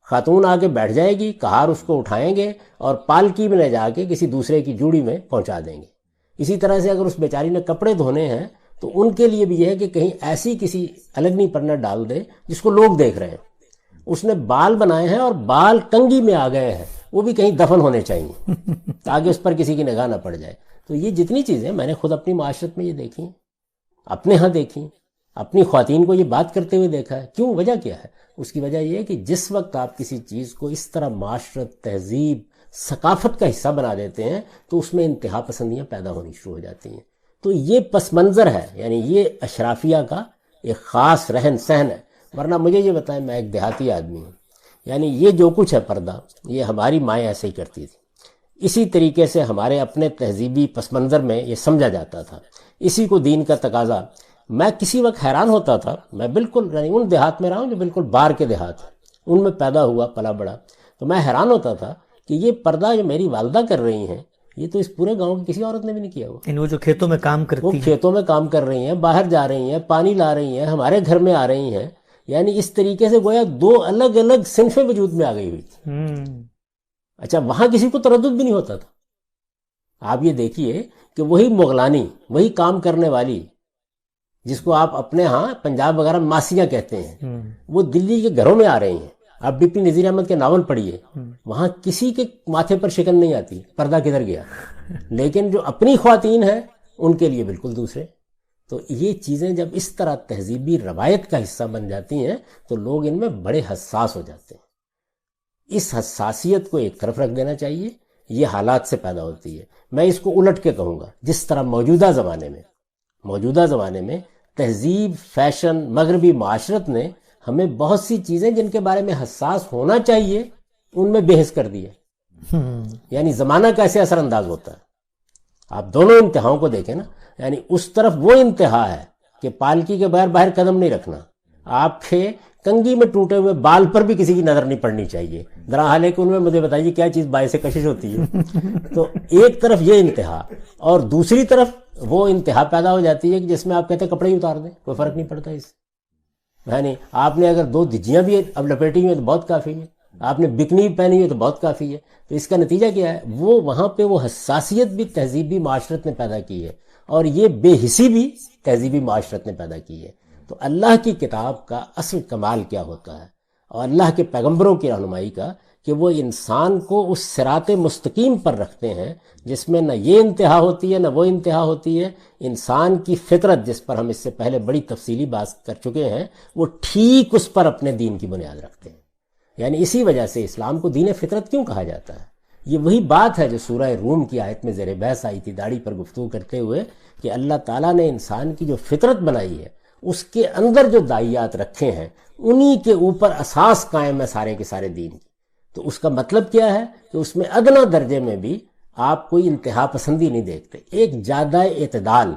خاتون آ کے بیٹھ جائے گی، کہار اس کو اٹھائیں گے اور پالکی میں لے جا کے کسی دوسرے کی جوڑی میں پہنچا دیں گے. اسی طرح سے اگر اس بیچاری نے کپڑے دھونے ہیں تو ان کے لیے بھی یہ ہے کہ کہیں ایسی کسی الگنی پر نہ ڈال دے جس کو لوگ دیکھ رہے ہیں. اس نے بال بنائے ہیں اور بال کنگھی میں آ گئے ہیں، وہ بھی کہیں دفن ہونے چاہیے تاکہ اس پر کسی کی نگاہ نہ پڑ جائے. تو یہ جتنی چیزیں میں نے خود اپنی معاشرت میں یہ دیکھی، اپنے ہاں دیکھی، اپنی خواتین کو یہ بات کرتے ہوئے دیکھا ہے. کیوں؟ وجہ کیا ہے؟ اس کی وجہ یہ ہے کہ جس وقت آپ کسی چیز کو اس طرح معاشرت، تہذیب، ثقافت کا حصہ بنا دیتے ہیں تو اس میں انتہا پسندیاں پیدا ہونی شروع ہو جاتی ہیں. تو یہ پس منظر ہے، یعنی یہ اشرافیہ کا ایک خاص رہن سہن ہے. ورنہ مجھے یہ بتائیں، میں ایک دیہاتی آدمی ہوں، یعنی یہ جو کچھ ہے پردہ، یہ ہماری مائیں ایسے ہی کرتی تھی. اسی طریقے سے ہمارے اپنے تہذیبی پس منظر میں یہ سمجھا جاتا تھا. اسی کو دین کا تقاضا. میں کسی وقت حیران ہوتا تھا، میں بالکل یعنی ان دیہات میں رہا ہوں جو بالکل باہر کے دیہات ہیں، ان میں پیدا ہوا پلا بڑا، تو میں حیران ہوتا تھا کہ یہ پردہ جو میری والدہ کر رہی ہیں، یہ تو اس پورے گاؤں کی کسی عورت نے بھی نہیں کیا. وہ جو کھیتوں میں کام کرتی ہیں، وہ کھیتوں میں کام کر رہی ہیں، باہر جا رہی ہیں، پانی لا رہی ہیں، ہمارے گھر میں آ رہی ہیں. یعنی اس طریقے سے گویا دو الگ الگ صنفیں وجود میں آ گئی ہوئی تھی. اچھا، وہاں کسی کو تردد بھی نہیں ہوتا تھا. آپ یہ دیکھیے کہ وہی مغلانی، وہی کام کرنے والی، جس کو آپ اپنے ہاں پنجاب وغیرہ ماسیاں کہتے ہیں، وہ دلی کے گھروں میں آ رہی ہیں. آپ ڈپٹی نذیر احمد کے ناول پڑھیے، وہاں کسی کے ماتھے پر شکن نہیں آتی پردہ کدھر گیا. لیکن جو اپنی خواتین ہیں ان کے لیے بالکل دوسرے. تو یہ چیزیں جب اس طرح تہذیبی روایت کا حصہ بن جاتی ہیں تو لوگ ان میں بڑے حساس ہو جاتے ہیں. اس حساسیت کو ایک طرف رکھ دینا چاہیے. یہ حالات سے پیدا ہوتی ہے. میں اس کو الٹ کے کہوں گا، جس طرح موجودہ زمانے میں تہذیب، فیشن، مغربی معاشرت نے ہمیں بہت سی چیزیں جن کے بارے میں حساس ہونا چاہیے ان میں بحث کر دی ہے. یعنی زمانہ کیسے اثر انداز ہوتا ہے. آپ دونوں انتہاؤں کو دیکھیں نا. یعنی اس طرف وہ انتہا ہے کہ پالکی کے بغیر باہر قدم نہیں رکھنا، آپ کے کنگھی میں ٹوٹے ہوئے بال پر بھی کسی کی نظر نہیں پڑنی چاہیے. ذرا حال ہے کہ ان میں مجھے بتائیے کیا چیز باعث کشش ہوتی ہے. تو ایک طرف یہ انتہا، اور دوسری طرف وہ انتہا پیدا ہو جاتی ہے کہ جس میں آپ کہتے ہیں کپڑے ہی اتار دیں، کوئی فرق نہیں پڑتا اس سے. یعنی آپ نے اگر 2 دھجیاں بھی اب لپیٹی ہوئی ہیں تو بہت کافی ہے، آپ نے بکنی پہنی ہوئی تو بہت کافی ہے. تو اس کا نتیجہ کیا ہے؟ وہ وہاں پہ وہ حساسیت بھی تہذیبی معاشرت نے پیدا کی ہے، اور یہ بے حسی بھی تہذیبی معاشرت نے پیدا کی ہے. تو اللہ کی کتاب کا اصل کمال کیا ہوتا ہے، اور اللہ کے پیغمبروں کی رہنمائی کا، کہ وہ انسان کو اس صراط مستقیم پر رکھتے ہیں جس میں نہ یہ انتہا ہوتی ہے نہ وہ انتہا ہوتی ہے. انسان کی فطرت، جس پر ہم اس سے پہلے بڑی تفصیلی بات کر چکے ہیں، وہ ٹھیک اس پر اپنے دین کی بنیاد رکھتے ہیں. یعنی اسی وجہ سے اسلام کو دین فطرت کیوں کہا جاتا ہے؟ یہ وہی بات ہے جو سورہ روم کی آیت میں زیر بحث آئی تھی داڑھی پر گفتگو کرتے ہوئے، کہ اللہ تعالیٰ نے انسان کی جو فطرت بنائی ہے اس کے اندر جو داعیات رکھے ہیں انہی کے اوپر اساس قائم ہے سارے کے سارے دین کی. تو اس کا مطلب کیا ہے کہ اس میں ادنا درجے میں بھی آپ کوئی انتہا پسندی نہیں دیکھتے، ایک جادہ اعتدال.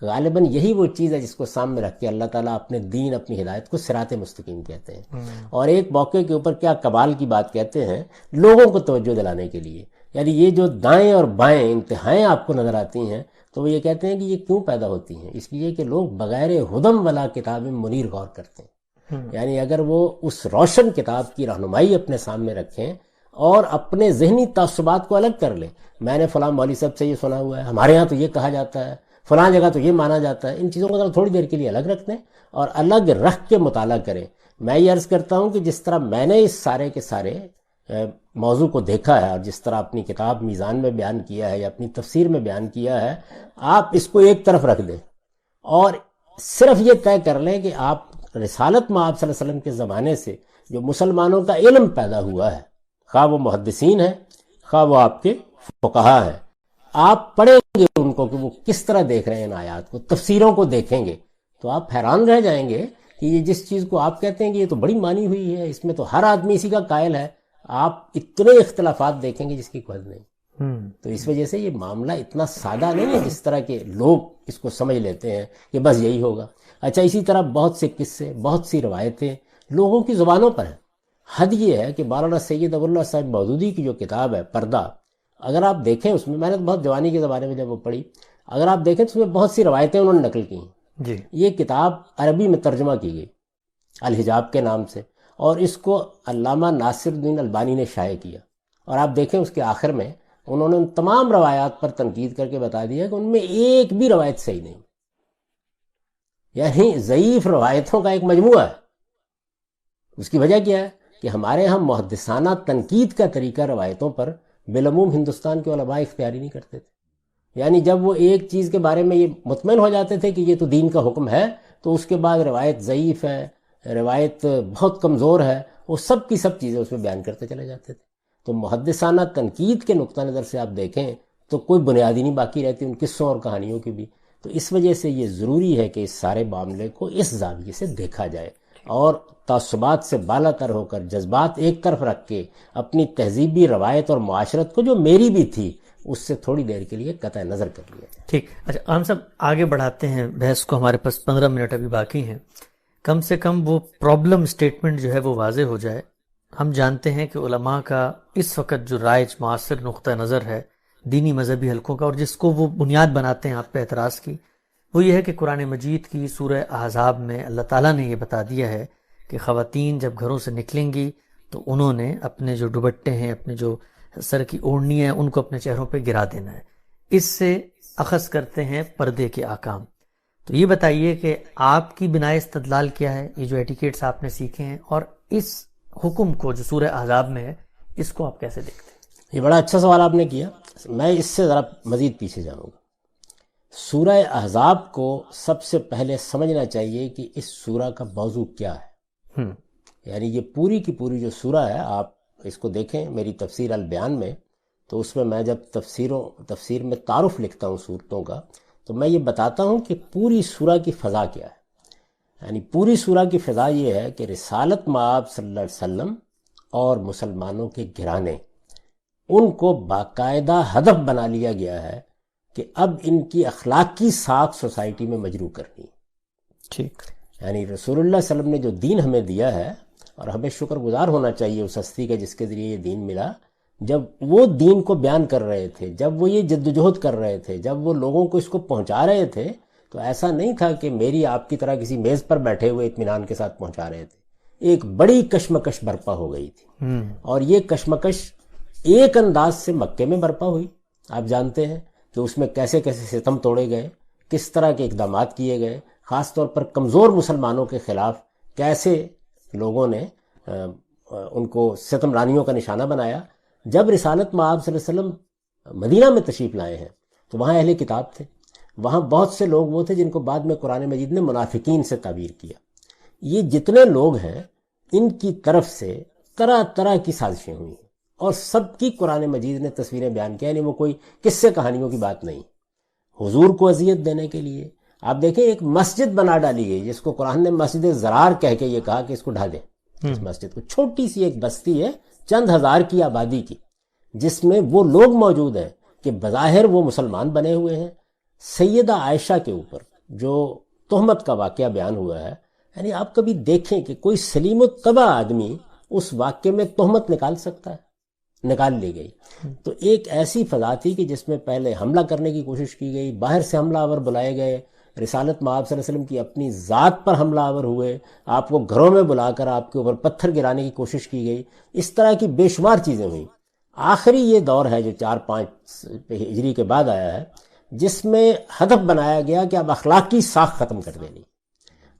غالباً یہی وہ چیز ہے جس کو سامنے رکھ کے اللہ تعالیٰ اپنے دین، اپنی ہدایت کو صراط مستقیم کہتے ہیں. اور ایک موقع کے اوپر کیا کمال کی بات کہتے ہیں لوگوں کو توجہ دلانے کے لیے. یعنی یہ جو دائیں اور بائیں انتہائیں آپ کو نظر آتی ہیں، تو وہ یہ کہتے ہیں کہ یہ کیوں پیدا ہوتی ہیں؟ اس لیے کہ لوگ بغیر ہدم ولا کتاب منیر غور کرتے ہیں. یعنی اگر وہ اس روشن کتاب کی رہنمائی اپنے سامنے رکھیں اور اپنے ذہنی تعصبات کو الگ کر لیں. میں نے فلاں مولوی صاحب سے یہ سنا ہوا ہے، ہمارے ہاں تو یہ کہا جاتا ہے، فلاں جگہ تو یہ مانا جاتا ہے. ان چیزوں کو ذرا تھوڑی دیر کے لیے الگ رکھ دیں اور الگ رکھ کے مطالعہ کریں. میں یہ عرض کرتا ہوں کہ جس طرح میں نے اس سارے کے سارے موضوع کو دیکھا ہے اور جس طرح اپنی کتاب میزان میں بیان کیا ہے یا اپنی تفسیر میں بیان کیا ہے، آپ اس کو ایک طرف رکھ دیں اور صرف یہ طے کر لیں کہ آپ رسالت مآب صلی اللہ علیہ وسلم کے زمانے سے جو مسلمانوں کا علم پیدا ہوا ہے، خواہ وہ محدثین ہیں خواہ وہ آپ کے فقہا ہیں، آپ پڑھیں گے ان کو کہ وہ کس طرح دیکھ رہے ہیں ان آیات کو، تفسیروں کو دیکھیں گے تو آپ حیران رہ جائیں گے کہ یہ جس چیز کو آپ کہتے ہیں کہ یہ تو بڑی مانی ہوئی ہے، اس میں تو ہر آدمی اسی کا قائل ہے، آپ اتنے اختلافات دیکھیں گے جس کی کوئی حد نہیں. تو اس وجہ سے یہ معاملہ اتنا سادہ نہیں ہے جس طرح کے لوگ اس کو سمجھ لیتے ہیں کہ بس یہی ہوگا. اچھا، اسی طرح بہت سے قصے، بہت سی روایتیں لوگوں کی زبانوں پر ہیں. حد یہ ہے کہ مولانا سید ابواللہ صاحب مودودی کی جو کتاب ہے پردہ، اگر آپ دیکھیں اس میں نے بہت جوانی کے زمانے میں جب وہ پڑھی، اگر آپ دیکھیں تو اس میں بہت سی روایتیں انہوں نے نقل کی ہیں. جی. یہ کتاب عربی میں ترجمہ کی گئی الحجاب کے نام سے، اور اس کو علامہ ناصر الدین البانی نے شائع کیا. اور آپ دیکھیں اس کے آخر میں انہوں نے ان تمام روایات پر تنقید کر کے بتا دیا کہ ان میں ایک بھی روایت صحیح نہیں، یعنی ضعیف روایتوں کا ایک مجموعہ ہے. اس کی وجہ کیا ہے کہ ہمارے ہم محدثانہ تنقید کا طریقہ روایتوں پر بالعموم ہندوستان کے علماء اختیاری نہیں کرتے تھے. یعنی جب وہ ایک چیز کے بارے میں یہ مطمئن ہو جاتے تھے کہ یہ تو دین کا حکم ہے، تو اس کے بعد روایت ضعیف ہے، روایت بہت کمزور ہے، وہ سب کی سب چیزیں اس میں بیان کرتے چلے جاتے تھے. تو محدثانہ تنقید کے نقطہ نظر سے آپ دیکھیں تو کوئی بنیادی نہیں باقی رہتی ان قصوں اور کہانیوں کی بھی. تو اس وجہ سے یہ ضروری ہے کہ اس سارے معاملے کو اس زاویے سے دیکھا جائے اور تعصبات سے بالا تر ہو کر جذبات ایک طرف رکھ کے اپنی تہذیبی روایت اور معاشرت کو جو میری بھی تھی اس سے تھوڑی دیر کے لیے قطع نظر کر لیا جائے. ٹھیک. اچھا عام صاحب، آگے بڑھاتے ہیں بحث کو، ہمارے پاس 15 منٹ ابھی باقی ہیں. کم سے کم وہ پرابلم اسٹیٹمنٹ جو ہے وہ واضح ہو جائے. ہم جانتے ہیں کہ علماء کا اس وقت جو رائج معاصر نقطہ نظر ہے دینی مذہبی حلقوں کا، اور جس کو وہ بنیاد بناتے ہیں آپ پہ اعتراض کی، وہ یہ ہے کہ قرآن مجید کی سورہ احزاب میں اللہ تعالیٰ نے یہ بتا دیا ہے کہ خواتین جب گھروں سے نکلیں گی تو انہوں نے اپنے جو دوپٹے ہیں، اپنے جو سر کی اوڑھنی ہیں، ان کو اپنے چہروں پہ گرا دینا ہے. اس سے اخذ کرتے ہیں پردے کے احکام. تو یہ بتائیے کہ آپ کی بنائے استدلال کیا ہے، یہ جو ایٹیکیٹس آپ نے سیکھے ہیں، اور اس حکم کو جو سورہ احزاب میں ہے اس کو آپ کیسے دیکھتے ہیں؟ یہ بڑا اچھا سوال آپ نے کیا. میں اس سے ذرا مزید پیچھے جاؤں گا. سورہ احزاب کو سب سے پہلے سمجھنا چاہیے کہ اس سورہ کا موضوع کیا ہے. یعنی یہ پوری کی پوری جو سورہ ہے، آپ اس کو دیکھیں میری تفسیر البیان میں، تو اس میں جب تفسیر میں تعارف لکھتا ہوں صورتوں کا، تو میں یہ بتاتا ہوں کہ پوری سورہ کی فضا کیا ہے. یعنی پوری سورہ کی فضا یہ ہے کہ رسالت مآب صلی اللہ علیہ وسلم اور مسلمانوں کے گھرانے، ان کو باقاعدہ ہدف بنا لیا گیا ہے کہ اب ان کی اخلاقی ساکھ سوسائٹی میں مجروح کرنی. ٹھیک. یعنی رسول اللہ صلی اللہ علیہ وسلم نے جو دین ہمیں دیا ہے، اور ہمیں شکر گزار ہونا چاہیے اس ہستی کا جس کے ذریعے یہ دین ملا، جب وہ دین کو بیان کر رہے تھے، جب وہ یہ جدوجہد کر رہے تھے، جب وہ لوگوں کو اس کو پہنچا رہے تھے، تو ایسا نہیں تھا کہ میری آپ کی طرح کسی میز پر بیٹھے ہوئے اطمینان کے ساتھ پہنچا رہے تھے. ایک بڑی کشمکش برپا ہو گئی تھی، اور یہ کشمکش ایک انداز سے مکے میں برپا ہوئی. آپ جانتے ہیں کہ اس میں کیسے کیسے ستم توڑے گئے، کس طرح کے اقدامات کیے گئے، خاص طور پر کمزور مسلمانوں کے خلاف کیسے لوگوں نے ان کو ستم رانیوں کا نشانہ بنایا. جب رسالت مآب صلی اللہ علیہ وسلم مدینہ میں تشریف لائے ہیں تو وہاں اہل کتاب تھے، وہاں بہت سے لوگ وہ تھے جن کو بعد میں قرآن مجید نے منافقین سے تعبیر کیا. یہ جتنے لوگ ہیں ان کی طرف سے طرح طرح کی سازشیں ہوئی ہیں، اور سب کی قرآن مجید نے تصویریں بیان کیا. یعنی وہ کوئی قصے کہانیوں کی بات نہیں. حضور کو اذیت دینے کے لیے آپ دیکھیں ایک مسجد بنا ڈالی گئی جس کو قرآن نے مسجد زرار کہہ کے یہ کہا کہ اس کو ڈھا دیں. اس مسجد کو، چھوٹی سی ایک بستی ہے چند ہزار کی آبادی کی، جس میں وہ لوگ موجود ہیں کہ بظاہر وہ مسلمان بنے ہوئے ہیں. سیدہ عائشہ کے اوپر جو تہمت کا واقعہ بیان ہوا ہے، یعنی آپ کبھی دیکھیں کہ کوئی سلیم الطبع آدمی اس واقعے میں تہمت نکال سکتا ہے؟ نکال لی گئی. تو ایک ایسی فضا تھی کہ جس میں پہلے حملہ کرنے کی کوشش کی گئی، باہر سے حملہ آور بلائے گئے، رسالت مآب صلی اللہ علیہ وسلم کی اپنی ذات پر حملہ آور ہوئے، آپ کو گھروں میں بلا کر آپ کے اوپر پتھر گرانے کی کوشش کی گئی، اس طرح کی بے شمار چیزیں ہوئیں۔ آخری یہ دور ہے جو 4-5 ہجری کے بعد آیا ہے، جس میں ہدف بنایا گیا کہ اب اخلاقی ساکھ ختم کر دینی،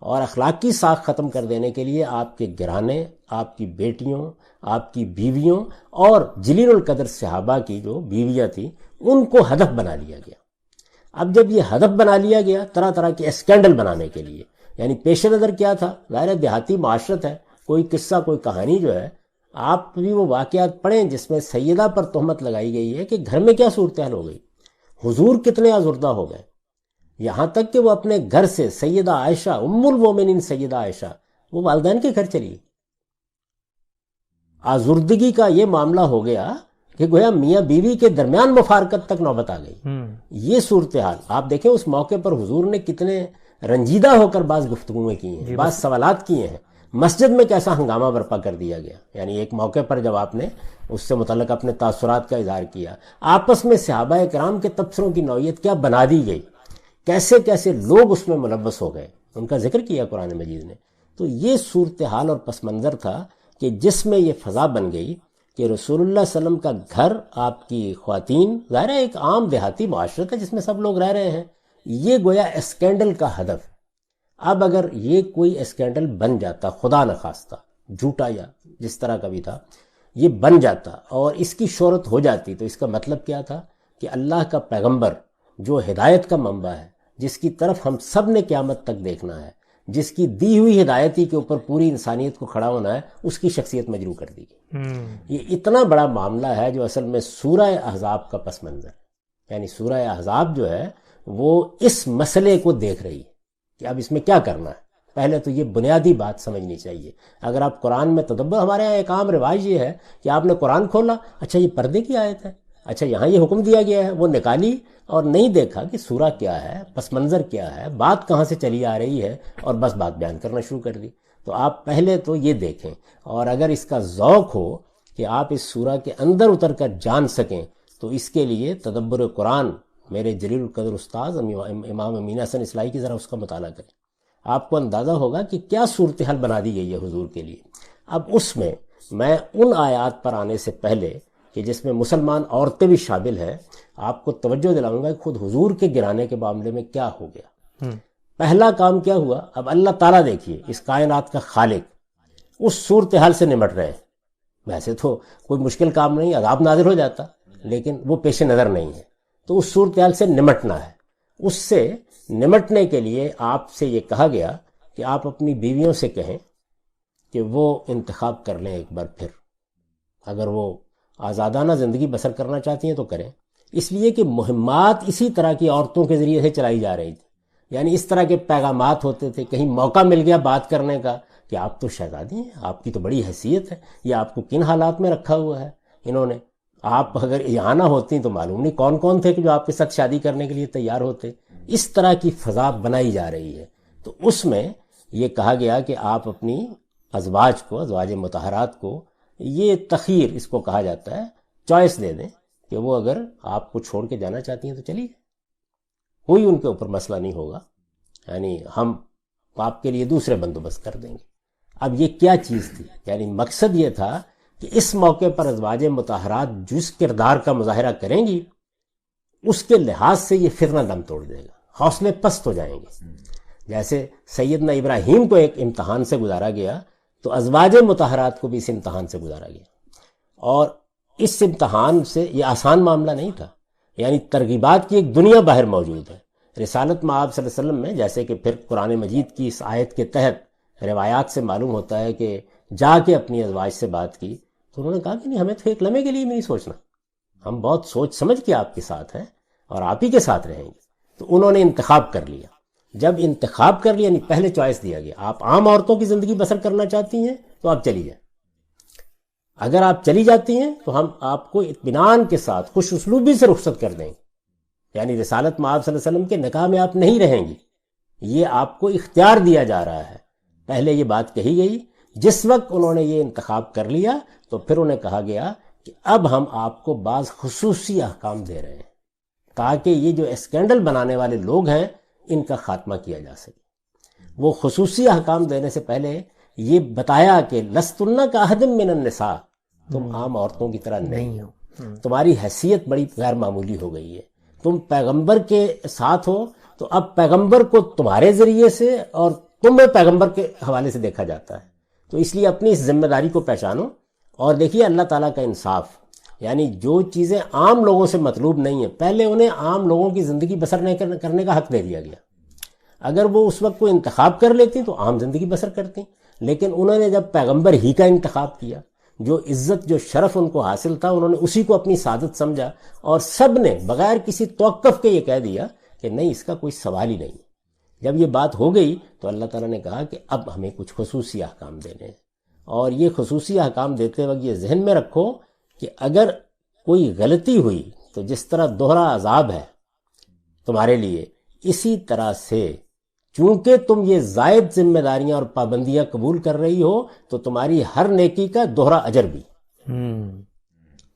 اور اخلاقی ساکھ ختم کر دینے کے لیے آپ کے گھرانے، آپ کی بیٹیوں، آپ کی بیویوں اور جلیل القدر صحابہ کی جو بیویاں تھیں ان کو ہدف بنا لیا گیا۔ اب جب یہ ہدف بنا لیا گیا طرح طرح کے اسکینڈل بنانے کے لیے، یعنی پیش نظر کیا تھا؟ ظاہر دیہاتی معاشرت ہے، کوئی قصہ کوئی کہانی جو ہے، آپ بھی وہ واقعات پڑھیں جس میں سیدہ پر تہمت لگائی گئی ہے کہ گھر میں کیا صورتحال ہو گئی، حضور کتنے آزردہ ہو گئے، یہاں تک کہ وہ اپنے گھر سے سیدہ عائشہ ام المومنین سیدہ عائشہ وہ والدین کے گھر چلی۔ آزردگی کا یہ معاملہ ہو گیا کہ گویا میاں بیوی کے درمیان مفارقت تک نوبت آ گئی۔ یہ صورتحال آپ دیکھیں، اس موقع پر حضور نے کتنے رنجیدہ ہو کر بعض گفتگویں کی ہیں، بعض سوالات کیے ہیں، مسجد میں کیسا ہنگامہ برپا کر دیا گیا، یعنی ایک موقع پر جب آپ نے اس سے متعلق اپنے تاثرات کا اظہار کیا، آپس میں صحابہ کرام کے تبصروں کی نوعیت کیا بنا دی گئی، کیسے کیسے لوگ اس میں ملوث ہو گئے، ان کا ذکر کیا قرآن مجید نے۔ تو یہ صورتحال اور پس منظر تھا کہ جس میں یہ فضا بن گئی کہ رسول اللہ صلی اللہ علیہ وسلم کا گھر، آپ کی خواتین، ظاہر ہے ایک عام دیہاتی معاشرت ہے جس میں سب لوگ رہ رہے ہیں، یہ گویا اسکینڈل کا ہدف۔ اب اگر یہ کوئی اسکینڈل بن جاتا، خدا نخواستہ جھوٹا یا جس طرح کا بھی تھا، یہ بن جاتا اور اس کی شہرت ہو جاتی، تو اس کا مطلب کیا تھا کہ اللہ کا پیغمبر جو ہدایت کا منبع ہے، جس کی طرف ہم سب نے قیامت تک دیکھنا ہے، جس کی دی ہوئی ہدایتی کے اوپر پوری انسانیت کو کھڑا ہونا ہے، اس کی شخصیت مجروح کر دی گئی۔ یہ اتنا بڑا معاملہ ہے جو اصل میں سورہ احزاب کا پس منظر ہے، یعنی سورہ احزاب جو ہے وہ اس مسئلے کو دیکھ رہی ہے کہ اب اس میں کیا کرنا ہے۔ پہلے تو یہ بنیادی بات سمجھنی چاہیے۔ اگر آپ قرآن میں تدبر، ہمارے یہاں ایک عام رواج یہ ہے کہ آپ نے قرآن کھولا، اچھا یہ پردے کی آیت ہے، اچھا یہاں یہ حکم دیا گیا ہے، وہ نکالی اور نہیں دیکھا کہ سورہ کیا ہے، پس منظر کیا ہے، بات کہاں سے چلی آ رہی ہے، اور بس بات بیان کرنا شروع کر دی۔ تو آپ پہلے تو یہ دیکھیں، اور اگر اس کا ذوق ہو کہ آپ اس سورہ کے اندر اتر کر جان سکیں، تو اس کے لیے تدبر قرآن میرے جلیل القدر استاذ امام امین حسن اصلاحی کی ذرا اس کا مطالعہ کریں، آپ کو اندازہ ہوگا کہ کیا صورتحال بنا دی گئی ہے حضور کے لیے۔ اب اس میں میں ان آیات پر آنے سے پہلے کہ جس میں مسلمان عورتیں بھی شامل ہیں، آپ کو توجہ دلاؤں گا کہ خود حضور کے گرانے کے معاملے میں کیا ہو گیا۔ پہلا کام کیا ہوا؟ اب اللہ تعالیٰ دیکھیے، اس کائنات کا خالق اس صورتحال سے نمٹ رہے ہیں۔ ویسے تو کوئی مشکل کام نہیں، عذاب نازل ہو جاتا، لیکن وہ پیش نظر نہیں ہے، تو اس صورتحال سے نمٹنا ہے۔ اس سے نمٹنے کے لیے آپ سے یہ کہا گیا کہ آپ اپنی بیویوں سے کہیں کہ وہ انتخاب کر لیں ایک بار پھر، اگر وہ آزادانہ زندگی بسر کرنا چاہتی ہیں تو کریں، اس لیے کہ مہمات اسی طرح کی عورتوں کے ذریعے سے چلائی جا رہی تھی، یعنی اس طرح کے پیغامات ہوتے تھے، کہیں موقع مل گیا بات کرنے کا کہ آپ تو شہزادی ہیں، آپ کی تو بڑی حیثیت ہے، یہ آپ کو کن حالات میں رکھا ہوا ہے انہوں نے، آپ اگر یہاں نہ ہوتی تو معلوم نہیں کون کون تھے کہ جو آپ کے ساتھ شادی کرنے کے لیے تیار ہوتے۔ اس طرح کی فضا بنائی جا رہی ہے۔ تو اس میں یہ کہا گیا کہ آپ اپنی ازواج کو، ازواج مطہرات کو، یہ تخیر اس کو کہا جاتا ہے، چوائس دے دیں کہ وہ اگر آپ کو چھوڑ کے جانا چاہتی ہیں تو چلیے، کوئی ان کے اوپر مسئلہ نہیں ہوگا، یعنی ہم آپ کے لیے دوسرے بندوبست کر دیں گے۔ اب یہ کیا چیز تھی؟ یعنی مقصد یہ تھا کہ اس موقع پر ازواج مطہرات جس کردار کا مظاہرہ کریں گی، اس کے لحاظ سے یہ فتنہ دم توڑ دے گا، حوصلے پست ہو جائیں گے۔ جیسے سیدنا ابراہیم کو ایک امتحان سے گزارا گیا، تو ازواج مطہرات کو بھی اس امتحان سے گزارا گیا، اور اس امتحان سے یہ آسان معاملہ نہیں تھا، یعنی ترغیبات کی ایک دنیا باہر موجود ہے۔ رسالت مآب صلی اللہ علیہ وسلم میں جیسے کہ پھر قرآن مجید کی اس آیت کے تحت روایات سے معلوم ہوتا ہے کہ جا کے اپنی ازواج سے بات کی، تو انہوں نے کہا کہ نہیں، ہمیں تو ایک لمحے کے لیے بھی نہیں سوچنا، ہم بہت سوچ سمجھ کے آپ کے ساتھ ہیں اور آپ ہی کے ساتھ رہیں گے۔ تو انہوں نے انتخاب کر لیا۔ جب انتخاب کر لیا، یعنی پہلے چوائس دیا گیا، آپ عام عورتوں کی زندگی بسر کرنا چاہتی ہیں تو آپ چلی جائیں، اگر آپ چلی جاتی ہیں تو ہم آپ کو اطمینان کے ساتھ خوش اسلوبی سے رخصت کر دیں گے، یعنی رسالت مآب صلی اللہ علیہ وسلم کے نکاح میں آپ نہیں رہیں گی، یہ آپ کو اختیار دیا جا رہا ہے۔ پہلے یہ بات کہی گئی، جس وقت انہوں نے یہ انتخاب کر لیا تو پھر انہیں کہا گیا کہ اب ہم آپ کو بعض خصوصی احکام دے رہے ہیں، تاکہ یہ جو اسکینڈل بنانے والے لوگ ہیں ان کا خاتمہ کیا جا سکے۔ وہ خصوصی احکام دینے سے پہلے یہ بتایا کہ لستن کاحد من النساء، تم عام عورتوں کی طرح نہیں ہو، تمہاری حیثیت بڑی غیر معمولی ہو گئی ہے، تم پیغمبر کے ساتھ ہو تو اب پیغمبر کو تمہارے ذریعے سے اور تمہیں پیغمبر کے حوالے سے دیکھا جاتا ہے، تو اس لیے اپنی اس ذمہ داری کو پہچانو۔ اور دیکھیے اللہ تعالیٰ کا انصاف، یعنی جو چیزیں عام لوگوں سے مطلوب نہیں ہیں، پہلے انہیں عام لوگوں کی زندگی بسر نہیں کرنے کا حق دے دیا گیا۔ اگر وہ اس وقت کوئی انتخاب کر لیتی تو عام زندگی بسر کرتی، لیکن انہوں نے جب پیغمبر ہی کا انتخاب کیا، جو عزت جو شرف ان کو حاصل تھا، انہوں نے اسی کو اپنی سعادت سمجھا، اور سب نے بغیر کسی توقف کے یہ کہہ دیا کہ نہیں، اس کا کوئی سوال ہی نہیں۔ جب یہ بات ہو گئی تو اللہ تعالیٰ نے کہا کہ اب ہمیں کچھ خصوصی احکام دینے ہیں، اور یہ خصوصی احکام دیتے وقت یہ ذہن میں رکھو کہ اگر کوئی غلطی ہوئی تو جس طرح دوہرا عذاب ہے تمہارے لیے، اسی طرح سے چونکہ تم یہ زائد ذمہ داریاں اور پابندیاں قبول کر رہی ہو تو تمہاری ہر نیکی کا دوہرا اجر بھی،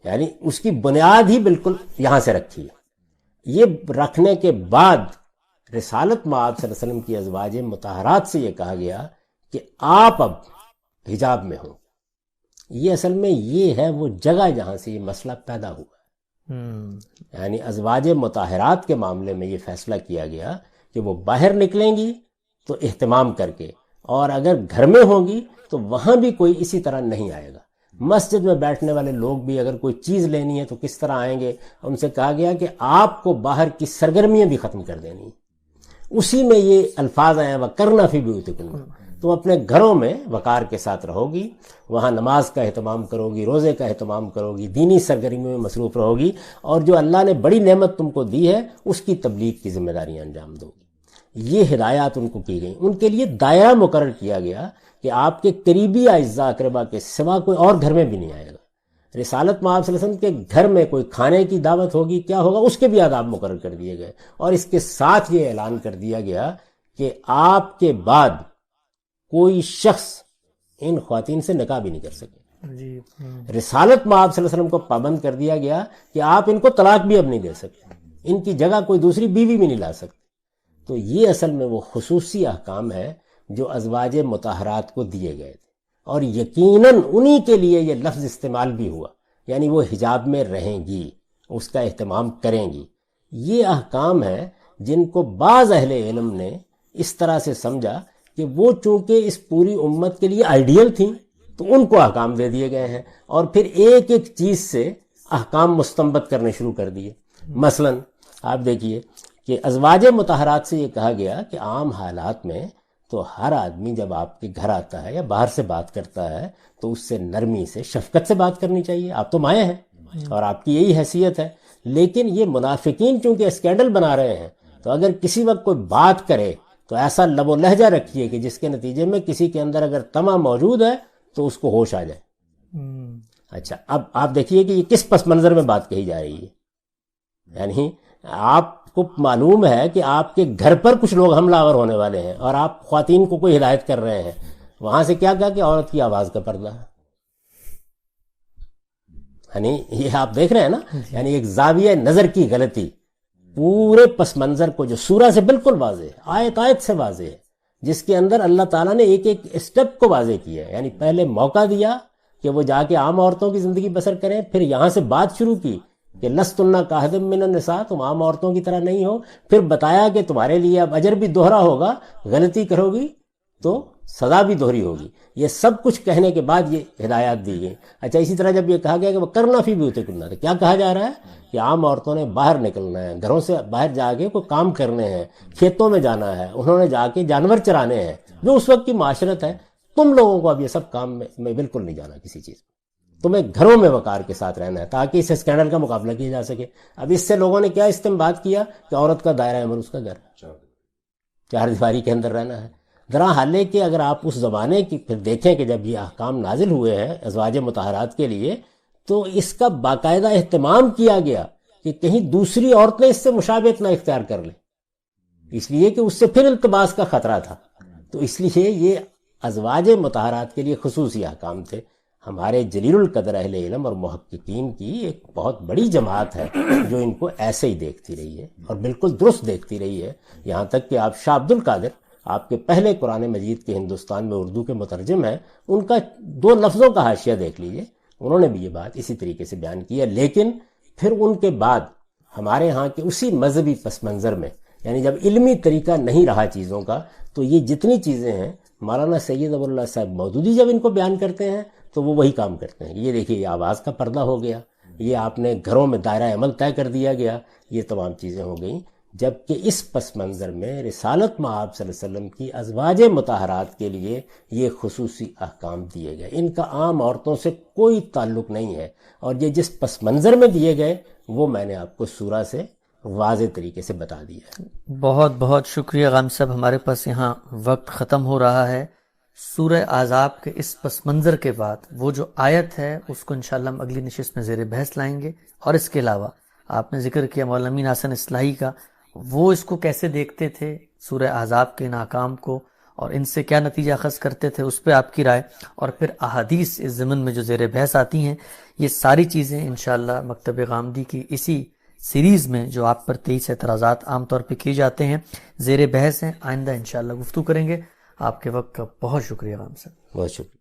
یعنی اس کی بنیاد ہی بالکل یہاں سے رکھی ہے۔ یہ رکھنے کے بعد رسالت مآب صلی اللہ علیہ وسلم کی ازواج مطہرات سے یہ کہا گیا کہ آپ اب حجاب میں ہوں۔ یہ اصل میں یہ ہے وہ جگہ جہاں سے یہ مسئلہ پیدا ہوا، یعنی ازواج مطہرات کے معاملے میں یہ فیصلہ کیا گیا کہ وہ باہر نکلیں گی تو اہتمام کر کے، اور اگر گھر میں ہوں گی تو وہاں بھی کوئی اسی طرح نہیں آئے گا۔ مسجد میں بیٹھنے والے لوگ بھی اگر کوئی چیز لینی ہے تو کس طرح آئیں گے؟ ان سے کہا گیا کہ آپ کو باہر کی سرگرمیاں بھی ختم کر دینی ہیں۔ اسی میں یہ الفاظ آئے وَقَرْنَ فِي بُيُوتِكُنَّ، تم اپنے گھروں میں وقار کے ساتھ رہو گی، وہاں نماز کا اہتمام کرو گی، روزے کا اہتمام کرو گی، دینی سرگرمیوں میں مصروف رہو گی، اور جو اللہ نے بڑی نعمت تم کو دی ہے اس کی تبلیغ کی ذمہ داریاں انجام دو گی۔ یہ ہدایات ان کو کی گئیں۔ ان کے لیے دائرہ مقرر کیا گیا کہ آپ کے قریبی اعزاء اقربا کے سوا کوئی اور گھر میں بھی نہیں آئے گا۔ رسالت مآب صلی اللہ علیہ وسلم کے گھر میں کوئی کھانے کی دعوت ہوگی، کیا ہوگا، اس کے بھی آداب مقرر کر دیے گئے، اور اس کے ساتھ یہ اعلان کر دیا گیا کہ آپ کے بعد کوئی شخص ان خواتین سے نکاح بھی نہیں کر سکے۔ رسالت مآب صلی اللہ علیہ وسلم کو پابند کر دیا گیا کہ آپ ان کو طلاق بھی اب نہیں دے سکتے، ان کی جگہ کوئی دوسری بیوی بھی نہیں لا سکتے۔ تو یہ اصل میں وہ خصوصی احکام ہے جو ازواج مطہرات کو دیے گئے تھے، اور یقیناً انہی کے لیے یہ لفظ استعمال بھی ہوا، یعنی وہ حجاب میں رہیں گی، اس کا اہتمام کریں گی۔ یہ احکام ہیں جن کو بعض اہل علم نے اس طرح سے سمجھا کہ وہ چونکہ اس پوری امت کے لیے آئیڈیل تھیں تو ان کو احکام دے دیے گئے ہیں، اور پھر ایک ایک چیز سے احکام مستنبط کرنے شروع کر دیے۔ مثلا آپ دیکھیے کہ ازواج مطہرات سے یہ کہا گیا کہ عام حالات میں تو ہر آدمی جب آپ کے گھر آتا ہے یا باہر سے بات کرتا ہے تو اس سے نرمی سے، شفقت سے بات کرنی چاہیے، آپ تو مائیں ہیں اور آپ کی یہی حیثیت ہے۔ لیکن یہ منافقین چونکہ اسکینڈل بنا رہے ہیں تو اگر کسی وقت کوئی بات کرے تو ایسا لب و لہجہ رکھیے کہ جس کے نتیجے میں کسی کے اندر اگر طمع موجود ہے تو اس کو ہوش آ جائے۔ اچھا، اب آپ دیکھیے کہ یہ کس پس منظر میں بات کہی جا رہی ہے، یعنی آپ کو معلوم ہے کہ آپ کے گھر پر کچھ لوگ حملہ آور ہونے والے ہیں اور آپ خواتین کو کوئی ہدایت کر رہے ہیں، وہاں سے کیا کہا کہ عورت کی آواز کا پردہ ہے، یعنی یہ آپ دیکھ رہے ہیں نا، یعنی ایک زاویہ نظر کی غلطی پورے پس منظر کو جو سورہ سے بالکل واضح ہے، آیت آیت سے واضح ہے، جس کے اندر اللہ تعالیٰ نے ایک ایک اسٹیپ کو واضح کیا ہے، یعنی پہلے موقع دیا کہ وہ جا کے عام عورتوں کی زندگی بسر کریں، پھر یہاں سے بات شروع کی کہ لستن کاحد من النساء، تم عام عورتوں کی طرح نہیں ہو، پھر بتایا کہ تمہارے لیے اب اجر بھی دوہرا ہوگا، غلطی کرو گی تو سزا بھی دوہری ہوگی۔ یہ سب کچھ کہنے کے بعد یہ ہدایات دی گئی۔ اچھا، اسی طرح جب یہ کہا گیا کہ وہ کرنا فی بیوتکن، تو کیا کہا جا رہا ہے کہ عام عورتوں نے باہر نکلنا ہے، گھروں سے باہر جا کے کوئی کام کرنے ہیں، کھیتوں میں جانا ہے، انہوں نے جا کے جانور چرانے ہیں، جو اس وقت کی معاشرت ہے۔ تم لوگوں کو اب یہ سب کام میں بالکل نہیں جانا، کسی چیز تمہیں گھروں میں وقار کے ساتھ رہنا ہے تاکہ اس اسکینڈل کا مقابلہ کیا جا سکے۔ اب اس سے لوگوں نے کیا استنباط کیا کہ عورت کا دائرہ عمل اس کا گھر، چار دیواری کے اندر رہنا ہے۔ ذرا حالانکہ اگر آپ اس زمانے کی پھر دیکھیں کہ جب یہ احکام نازل ہوئے ہیں ازواج مطہرات کے لیے، تو اس کا باقاعدہ اہتمام کیا گیا کہ کہیں دوسری عورتیں اس سے مشابہت نہ اختیار کر لیں، اس لیے کہ اس سے پھر التباس کا خطرہ تھا۔ تو اس لیے یہ ازواج مطہرات کے لیے خصوصی احکام تھے۔ ہمارے جلیل القدر اہل علم اور محققین کی ایک بہت بڑی جماعت ہے جو ان کو ایسے ہی دیکھتی رہی ہے اور بالکل درست دیکھتی رہی ہے. یہاں تک کہ آپ شاہ عبد القادر، آپ کے پہلے قرآن مجید کے ہندوستان میں اردو کے مترجم ہیں، ان کا 2 لفظوں کا حاشیہ دیکھ لیجئے، انہوں نے بھی یہ بات اسی طریقے سے بیان کی ہے. لیکن پھر ان کے بعد ہمارے ہاں کے اسی مذہبی پس منظر میں، یعنی جب علمی طریقہ نہیں رہا چیزوں کا، تو یہ جتنی چیزیں ہیں مولانا سید ابو اللہ صاحب مودودی جب ان کو بیان کرتے ہیں تو وہ وہی کام کرتے ہیں. یہ دیکھیے، یہ آواز کا پردہ ہو گیا، یہ آپ نے گھروں میں دائرہ عمل طے کر دیا گیا، یہ تمام چیزیں ہو گئیں. جبکہ اس پس منظر میں رسالت مآب صلی اللہ علیہ وسلم کی ازواج مطہرات کے لیے یہ خصوصی احکام دیے گئے. ان کا عام عورتوں سے کوئی تعلق نہیں ہے، اور یہ جس پس منظر میں دیے گئے وہ میں نے آپ کو سورہ سے واضح طریقے سے بتا دیا ہے. بہت بہت شکریہ غام صاحب. ہمارے پاس یہاں وقت ختم ہو رہا ہے. سورہ احزاب کے اس پس منظر کے بعد وہ جو آیت ہے اس کو انشاءاللہ ہم اگلی نشست میں زیر بحث لائیں گے. اور اس کے علاوہ آپ نے ذکر کیا مولانا امین حسن اصلاحی کا، وہ اس کو کیسے دیکھتے تھے سورہ احزاب کے ناکام کو، اور ان سے کیا نتیجہ اخذ کرتے تھے، اس پہ آپ کی رائے، اور پھر احادیث اس ضمن میں جو زیر بحث آتی ہیں. یہ ساری چیزیں انشاءاللہ مکتب غامدی کی اسی سیریز میں جو آپ پر 23 اعتراضات عام طور پہ کیے جاتے ہیں زیر بحث ہیں. آئندہ انشاءاللہ گفتگو کریں گے. آپ کے وقت کا بہت شکریہ غام صاحب. بہت شکریہ.